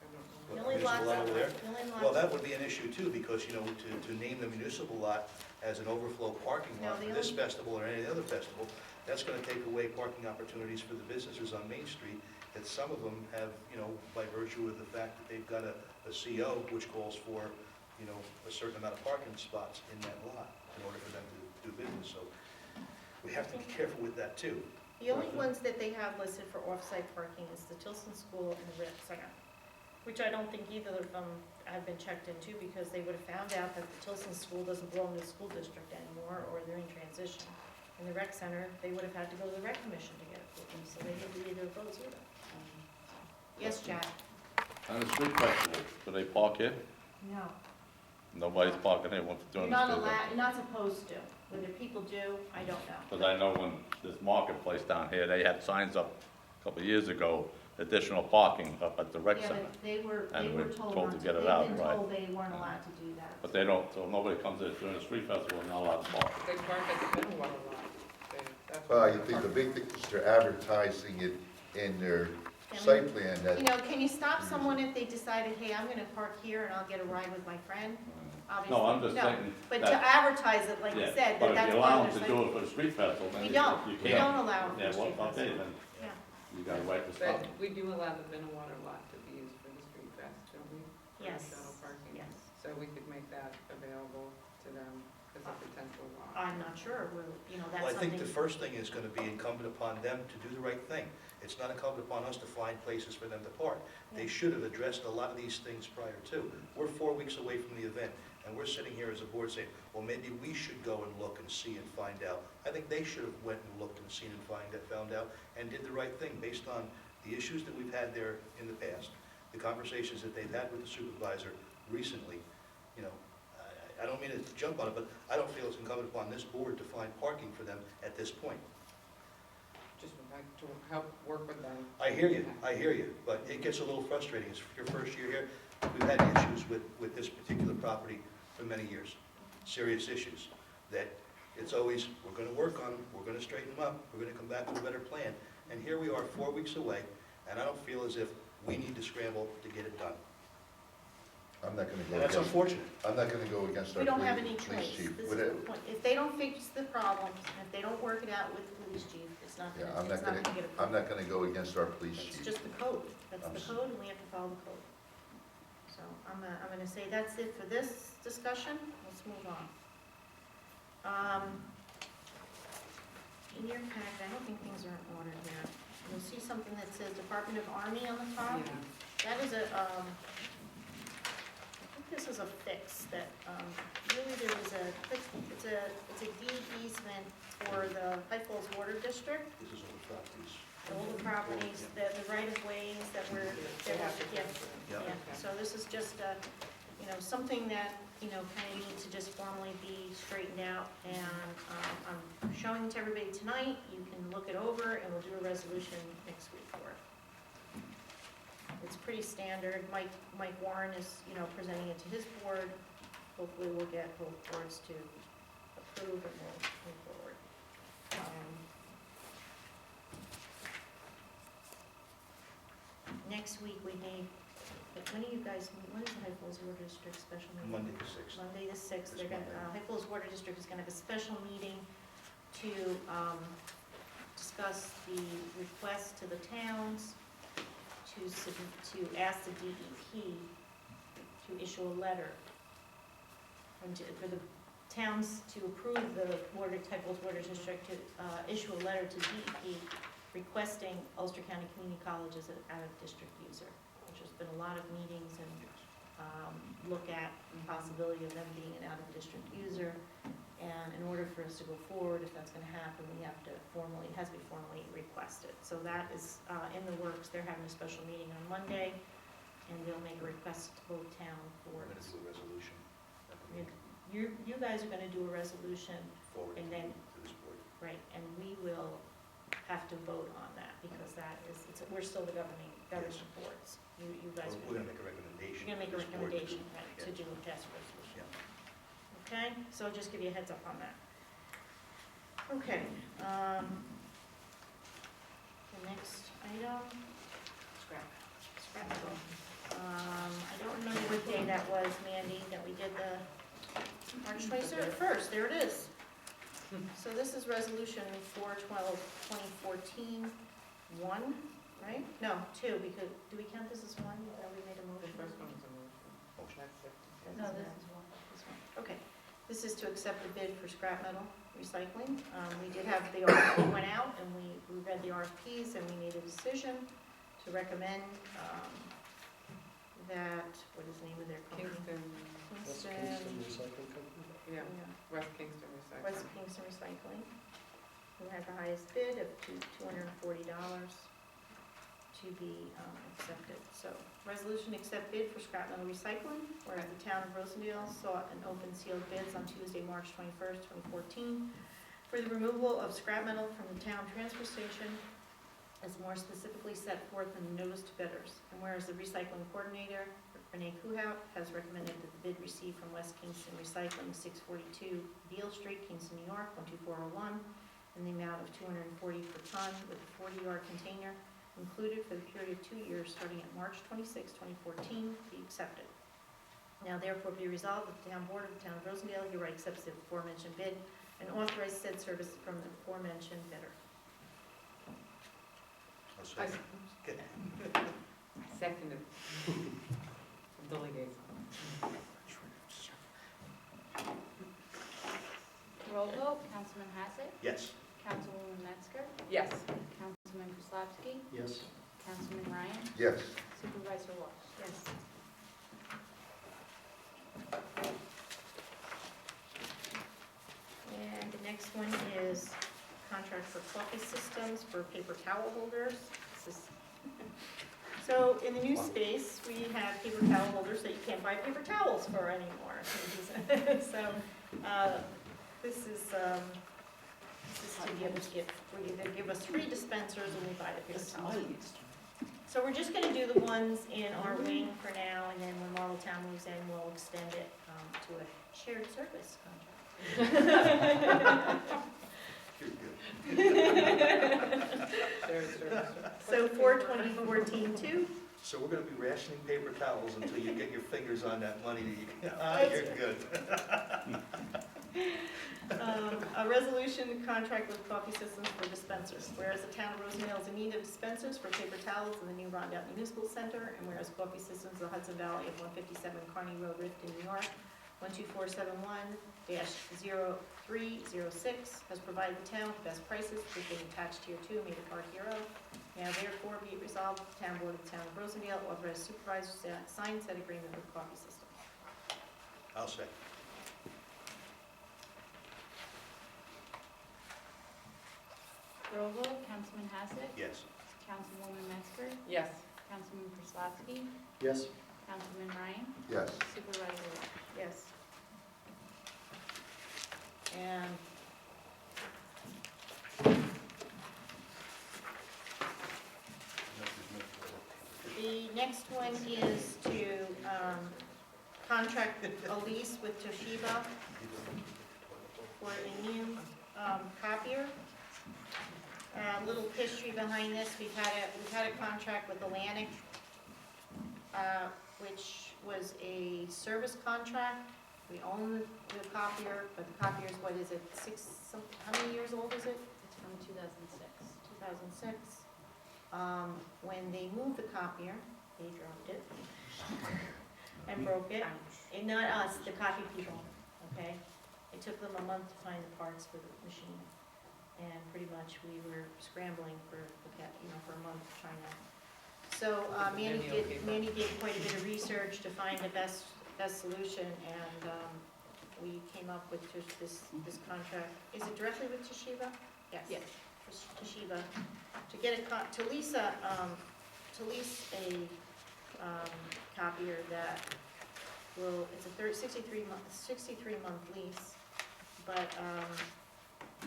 I don't The know. only Municipal lots, lot over there? the only lots. Well, that would be an issue too, because, you know, to name the municipal lot as an overflow parking No, lot the for this only- festival or any other festival, that's gonna take away parking opportunities for the businesses on Main Street, that some of them have, you know, by virtue of the fact that they've got a CO, which calls for, you know, a certain amount of parking spots in that lot in order for them to do business, so we have to be careful with that too. The only ones that they have listed for off-site parking is the Tilson School and the Rec Center, which I don't think either of them have been checked into, because they would have found out that the Tilson School doesn't belong to the school district anymore, or they're in transition. And the Rec Center, they would have had to go to the Rec Commission to get approval, so they didn't do either of those either. Yes, Jack? On the street festival, do they park here? No. Nobody's parking here You're during the not street allowed, festival. you're not supposed to. Whether people do, I don't know. Because I know when this marketplace down here, they had signs up a couple of years ago, additional parking up at the rec Yeah, center. but they were And we're told told not to get it They've out, been right. told they weren't allowed to do that. But they don't, so nobody comes in during the street festival, they're not allowed to park. They park at the middle water lot. That's Well, where you they think the park. big thing is they're advertising it in their I mean, site plan that. You know, can you stop someone if they decided, hey, I'm gonna park here and I'll get a ride with my friend? Obviously, No, I'm just no. saying But to that, advertise it, like you yeah, said, but that if that's you part allow of them their to do site. it for the street festival, then We you don't, you we can't. don't allow them Yeah, for well, street okay, festival. then Yeah. you got a right to stop But them. we do allow the middle water lot to be used for the street fest. for the Yes, shuttle parking. yes. So we could make that available to them as a potential law. I'm not sure, we're, Well, that's I think something. the first thing is gonna be incumbent upon them to do the right thing. It's not incumbent upon us to find places for them to park. They Yeah. should have addressed a lot of these things prior to. We're 4 weeks away from the event, and we're sitting here as a board saying, well, maybe we should go and look and see and find out. I think they should have went and looked and seen and found out, and did the right thing based on the issues that we've had there in the past, the conversations that they've had with the supervisor recently. You know, I don't mean to jump on it, but I don't feel it's incumbent upon this board to find parking for them at this point. Just would like to help work with them. I hear you, but it gets a little frustrating. It's your first year here. We've had issues with this particular property for many years, serious issues, that it's always, we're gonna work on them, we're gonna straighten them up, we're gonna come back with a better plan. And here we are 4 weeks away, and I don't feel as if we need to scramble to get it done. I'm not gonna go And that's against, unfortunate. I'm not gonna go against our We don't have any police choice. chief. This is Would the it- point. If they don't fix the problems, and if they don't work it out with the police chief, it's not Yeah, gonna, I'm it's not not gonna, gonna get I'm approved. not gonna go against our police It's chief. just the code. That's I'm the s- code, and we have to follow the code. So I'm gonna say that's it for this discussion. Let's move on. In your packet, I don't think things are in order here. You'll see something that says Department of Army on the top. Yeah. That is I think this is a fix that, really there was it's a deed easement for the High Falls Water District. This is all the properties. All the properties, the right-of-ways that were, They have to yeah, go through. Yeah. yeah. So this is just, something that, kind of needs to just formally be straightened out. And I'm showing it to everybody tonight. You can look it over, and we'll do a resolution next week for it. It's pretty standard. Mike Warren is, presenting it to his board. Hopefully, we'll get both boards to approve, and we'll move forward. Next week, we need, when do you guys, when is the High Falls Water District special meeting? Monday the 6th. Monday the 6th, This they're gonna, Monday. High Falls Water District is gonna have a special meeting to, discuss the request to the towns to ask the DEP to issue a letter, and for the towns to approve the High Falls Water District to, issue a letter to DEP requesting Ulster County Community College as an out-of-district user, which has been a lot of meetings and look at the possibility of them being an out-of-district user. And in order for us to go forward, if that's going to happen, we have to formally, it has to be formally requested. So that is in the works. They're having a special meeting on Monday, and they'll make a request to both town We're boards. gonna do a resolution. You guys are going to do a resolution, Forward and to then- this board. right, and we will have to vote on that, because that is, we're still the governing boards. You guys, We're gonna make a recommendation. you're going to make a to this board to- recommendation, right, to yeah. do a task resolution. Yeah. Okay, so just give you a heads up on that. Okay, the next item, scrap metal. I don't remember what day that was, Mandy, that we did the March 21st, there it is. So this is resolution 4/12/2014, 1, right? No, 2, because, do we count this as 1? We made a The motion. first one is a motion. That's it. No, this is one. This one. Okay, this is to accept the bid for scrap metal recycling. We did have the RFP went out, and we read the RFPs, and we made a decision to recommend that, what is the name of their company? Kingston, That's Kingston, Kingston Recycling Company. yeah, yeah, West Kingston Recycling. West Kingston Recycling, who had the highest bid of $240 to be accepted. So, resolution accept bid for scrap metal recycling, whereas the town of Rosendale sought an open sealed bids on Tuesday, March 21st, 2014, for the removal of scrap metal from the town transfer station, as more specifically set forth in the notice to bidders. And whereas the recycling coordinator, Renee Kuhout, has recommended that the bid received from West Kingston Recycling, 642 Beale Street, Kingston, New York, 12401, in the amount of $240 per ton, with a 40-yard container included for the period of 2 years, starting at March 26, 2014, be accepted. Now therefore be resolved that the town board of the town of Rosendale hereby accepts the aforementioned bid and authorize said service from the aforementioned bidder. I'll I second. Okay. seconded. the liaison. Roll vote, Councilman Hassett, Yes. Councilwoman Metzger, Yes. Councilman Kraslowski, Yes. Councilman Ryan, Yes. Supervisor Walsh. Yes. And the next one is contract for coffee systems for paper towel holders. This is- So in the new space, we have paper towel holders that you can't buy paper towels for anymore. So, this is to be able to get, they give us free dispensers when we buy the paper towels. So we're just gonna do the ones in our wing for now, and then when Marltown moves in, we'll extend it to a shared service contract. You're good. Shared service. So 4/20/14/2. So we're gonna be rationing paper towels until you get your fingers on that money that you can, you're good. A resolution contract with Coffee Systems for dispensers. Whereas the town of Rosendale is in need of dispensers for paper towels in the new Rondell Municipal Center, and whereas Coffee Systems of the Hudson Valley at 157 Kearney Road, Rifton, New York, 12471-0306 has provided the town with best prices for being attached to Tier 2, made a part hereof. Now therefore be it resolved, the town board of the town of Rosendale authorize supervisors to sign said agreement with Coffee Systems. I'll say. Roll vote, Councilman Hassett, Yes. Councilwoman Metzger, Yes. Councilman Kraslowski, Yes. Councilman Ryan, Yes. Supervisor Walsh. Yes. And the next one is to contract a lease with Toshiba for a new copier. A little history behind this, we've had a contract with Atlantic, which was a service contract. We own the copier, but the copier is, what is it, how many years old is it? It's from 2006. 2006. When they moved the copier, they dropped it and broke it. And not us, the copy people, okay? It took them a month to find the parts for the machine. And pretty much we were scrambling for a month trying to. So Manny did quite a bit of research to find the best solution, and we came up with this contract. Is it directly with Toshiba? Yes. Yes. Toshiba, to lease a copier that will, it's a 63-month lease, but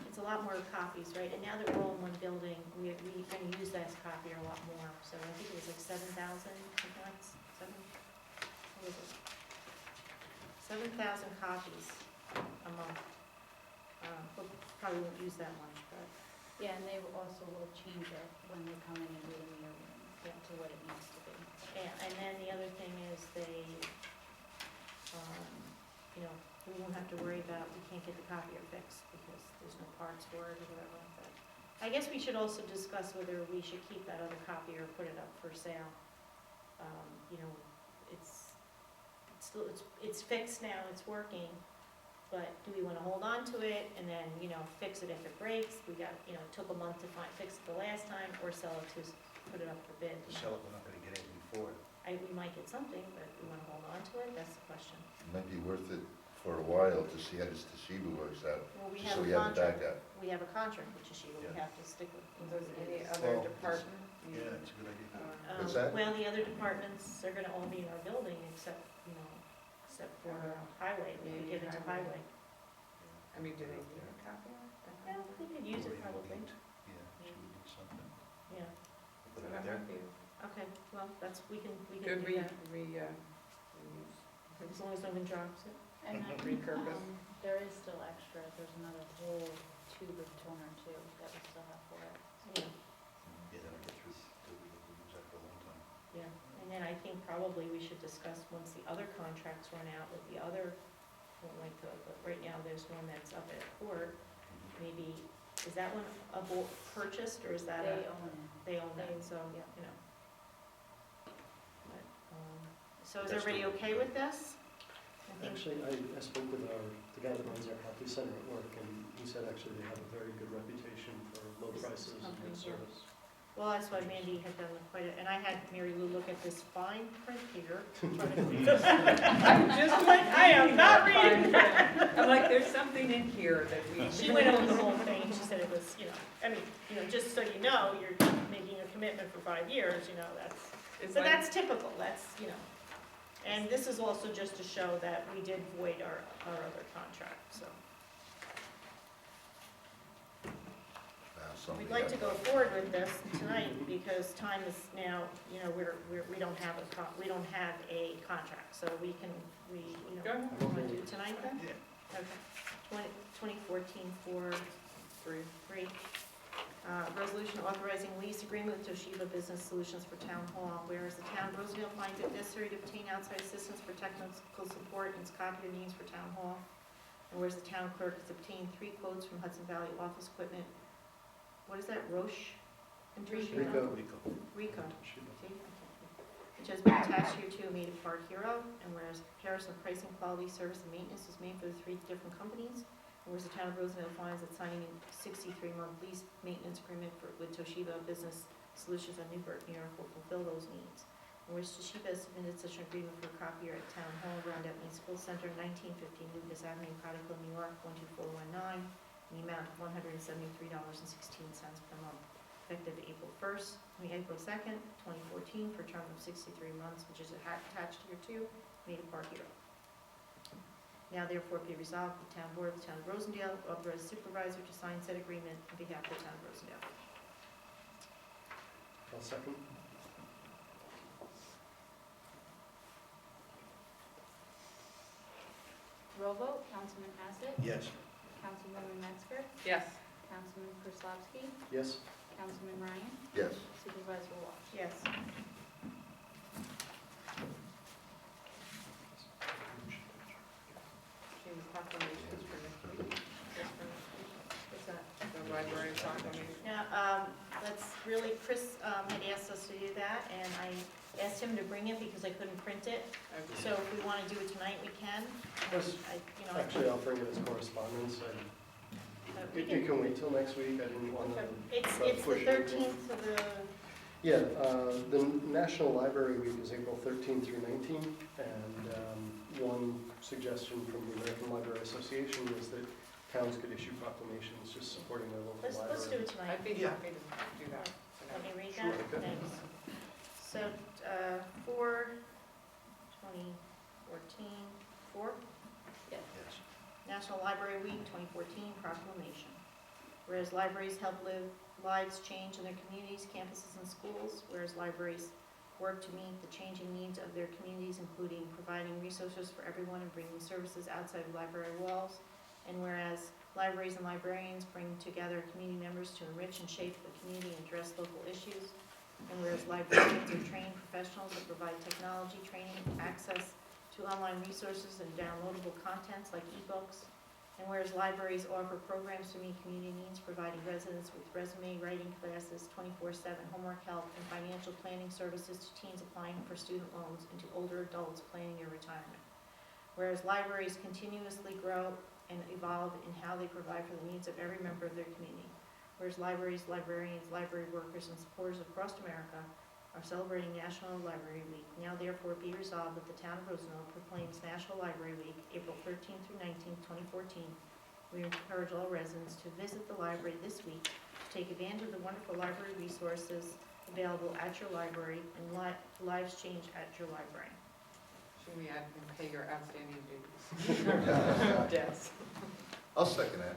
it's a lot more copies, right? And now that we're all in one building, we're going to use that copier a lot more. So I think it was like 7,000, something like 7,000 copies a month. We'll probably won't use that much, but Yeah, and they also will change it when they come in and do the mirroring to what it needs to be. and then the other thing is they, we won't have to worry about, we can't get the copier fixed because there's no parts for it or whatever like that. I guess we should also discuss whether we should keep that other copier or put it up for sale. It's fixed now, it's working, but do we want to hold on to it and then, fix it if it breaks? We got, it took a month to fix it the last time, or sell it put it up for bid. To sell it, we're not gonna get anything for it. We might get something, but we want to hold on to it, that's the question. It might be worth it for a while to see how this Toshiba works out, Well, we just have so a we have a contract, backup. we have a contract with Toshiba, we Yeah. have to stick with. Does any it. other Well, department? Yeah, it's a good idea. What's that? Well, the other departments are gonna all be in our building except for highway, we could give it to highway. I mean, do they need a copy of Yeah, we could use it probably, Yeah, she would need something. yeah. Put So it that up there. might be Okay, well, we can good do that, reuse. as long as no one drops it. And then, Repurpose. there is still extra, there's another whole tube of toner too that we still have for it. Yeah, Yeah, that'll get through, we'll use that for a long time. yeah. And then I think probably we should discuss, once the other contracts run out with the other, right now there's one that's up at court, maybe, is that one purchased, or is that They own it. they own that, They- so, yeah. But, So is That's everybody the- okay with this? I think, Actually, I spoke with the guy that runs our Copley Center at work, and he said actually they have a very good reputation for low This prices and company, good yeah. service. well, that's why Mandy had done quite a, and I had Mary Lou look at this fine print here. I'm just like, I am not reading I'm like, there's something in here that we. She went over the whole thing, she said it was, I mean, just so you know, you're making a commitment for 5 years, that's, It's so like- that's typical, that's. And this is also just to show that we did void our other contract, so. We'd like to go forward with this tonight because time is now, we don't have a contract, so we, Go ahead. want to do it tonight then? Yeah. Okay. 2014-4-3. Resolution authorizing lease agreement with Toshiba Business Solutions for Town Hall, whereas the town of Rosendale finds it necessary to obtain outside assistance for technical support and its copier needs for Town Hall, and whereas the town clerk has obtained 3 quotes from Hudson Valley Office Equipment. What is that, Roche? Rico. Rico. Which has been attached here to made a part hero, and whereas comparison of pricing, quality, service, and maintenance is made for the 3 different companies, and whereas the town of Rosendale finds that signing a 63-month lease maintenance agreement with Toshiba Business Solutions on Newburgh, New York will fulfill those needs. And whereas Toshiba has submitted such an agreement for a copier at Town Hall, Roundup Municipal Center, 1915 Lucas Avenue, Cottico, New York, 12419, in the amount of $173.16 per month, effective April 2nd, 2014, for a term of 63 months, which is attached here too, made a part hero. Now therefore be resolved, the town board of the town of Rosendale authorize supervisor to sign said agreement on behalf of the town of Rosendale. I'll second. Roll vote, Councilman Hassett, Yes. Councilwoman Metzger, Yes. Councilman Kraslovsky, Yes? Councilman Ryan, Yes. Supervisor Walsh. Yes. She was proclamations for next week. What's that? The library proclamation. Now, Chris had asked us to do that, and I asked him to bring it because I couldn't print it. Okay. So if we want to do it tonight, we can. Yes. Actually, I'll bring it as correspondence. We It can wait till next week. I didn't want to. It's the push it. 13th of the, Yeah, the National Library Week is April 13th through 19th, and one suggestion from the American Library Association is that towns could issue proclamations just supporting their local library. let's do it tonight. I'd be Yeah. happy to do that. Let me read Sure, that, okay. thanks. So, for 2014, 4, Yes. National Library Week 2014 proclamation. Whereas libraries help lives change in their communities, campuses, and schools, whereas libraries work to meet the changing needs of their communities, including providing resources for everyone and bringing services outside of library walls, and whereas libraries and librarians bring together community members to enrich and shape the community and address local issues, and whereas librarians are trained professionals that provide technology training, access to online resources and downloadable contents like ebooks, and whereas libraries offer programs to meet community needs, providing residents with resume writing classes, 24/7 homework help, and financial planning services to teens applying for student loans and to older adults planning their retirement. Whereas libraries continuously grow and evolve in how they provide for the needs of every member of their community. Whereas libraries, librarians, library workers, and supporters across America are celebrating National Library Week. Now therefore be resolved that the town of Rosendale proclaims National Library Week, April 13th through 19th, 2014. We encourage all residents to visit the library this week to take advantage of the wonderful library resources available at your library and lives change at your library. Should we add and pay your outstanding dues? Yes. I'll second that.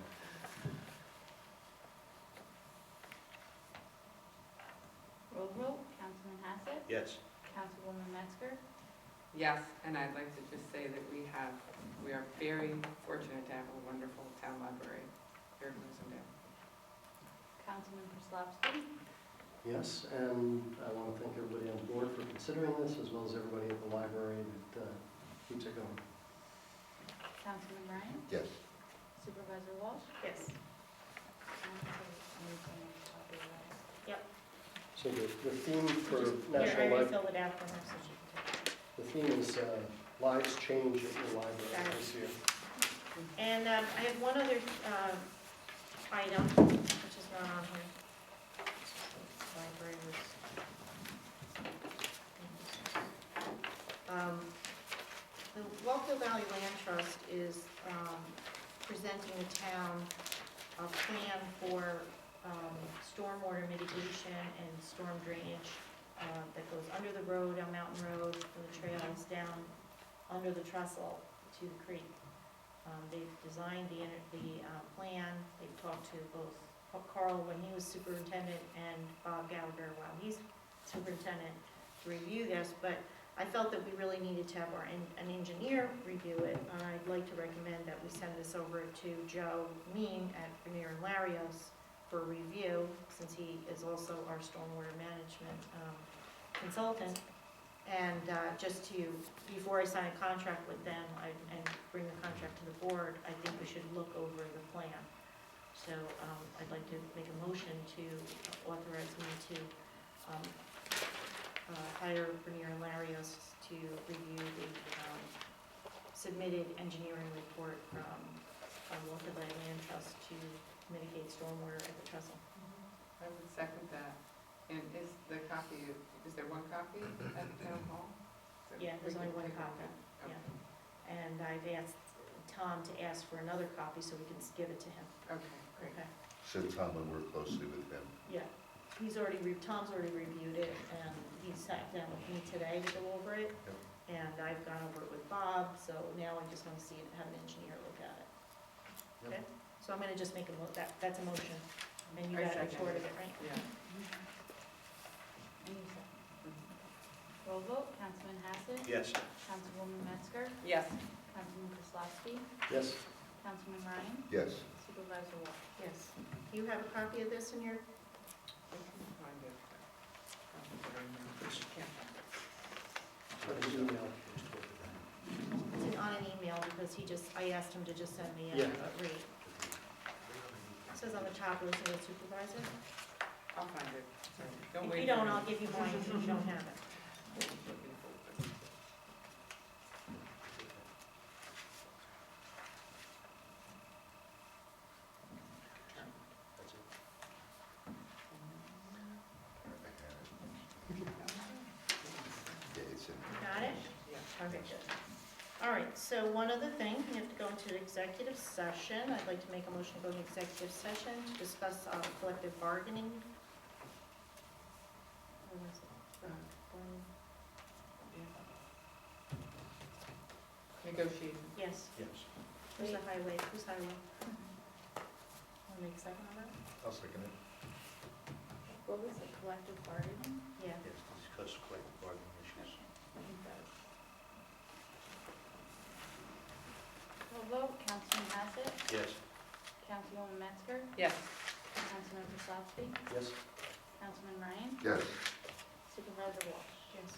Roll vote, Councilman Hassett, Yes. Councilwoman Metzger, Yes, and I'd like to just say that we are very fortunate to have a wonderful town library here in Rosendale. Councilman Kraslovsky, Yes, and I want to thank everybody on board for considering this, as well as everybody at the library that keeps it going. Councilman Ryan, Yes. Supervisor Walsh. Yes. So the theme for Here, I National Library. refilled it out for her so she can take it. The theme is lives change at your library this year. And I have one other item, which is not on here. Library was. The Walkville Valley Land Trust is presenting the town a plan for stormwater mitigation and storm drainage that goes under the road, on Mountain Road, for the trails, down under the trestle to the creek. They've designed the plan, they've talked to both Carl when he was superintendent and Bob Gallagher while he's superintendent to review this, but I felt that we really needed to have an engineer review it. I'd like to recommend that we send this over to Joe Mean at Bernier and Larios for review, since he is also our stormwater management consultant. And just to, before I sign a contract with them and bring the contract to the board, I think we should look over the plan. So I'd like to make a motion to authorize me to hire Bernier and Larios to review the submitted engineering report from Walker Valley Land Trust to mitigate stormwater at the trestle. I would second that. And is the copy, is there one copy at town hall? Yeah, there's only one copy, Okay. yeah. And I've asked Tom to ask for another copy so we can give it to him. Okay, great. Okay. So Tom would work closely with him. Yeah, Tom's already reviewed it, and he sat down with me today to go over it. Yep. And I've gone over it with Bob, so now I just want to see it, have an engineer look at it. Yep. Okay? So I'm gonna just make that's a motion, and you I got a second report it. of it, right? Yeah. And you second. Roll vote, Councilman Hassett? Yes. Councilwoman Metzger? Yes. Councilman Kozlowski? Yes? Councilman Ryan? Yes. Supervisor Walsh? Yes. Do you have a copy of this in your, I can find it. An email. it's on an email, because I asked him to just send me a Yeah. rate. It says on the top, Rosendale supervisor. I'll find it. Sorry. Don't If wait. you don't, I'll give you mine if you don't have it. That's it. Yeah, it's in. Got it? Yeah. Okay, good. All right, so one other thing, we have to go into executive session. I'd like to make a motion to go into executive session to discuss collective bargaining. Where was it? Negotiation. Yes, Yes. who's the highway, Want to make a second on that? I'll second it. What was it, collective bargaining? Yeah. Yes, discuss collective bargaining issues. Roll vote, Councilman Hassett? Yes. Councilwoman Metzger? Yes. Councilman Kozlowski? Yes? Councilman Ryan? Yes. Supervisor Walsh? Yes.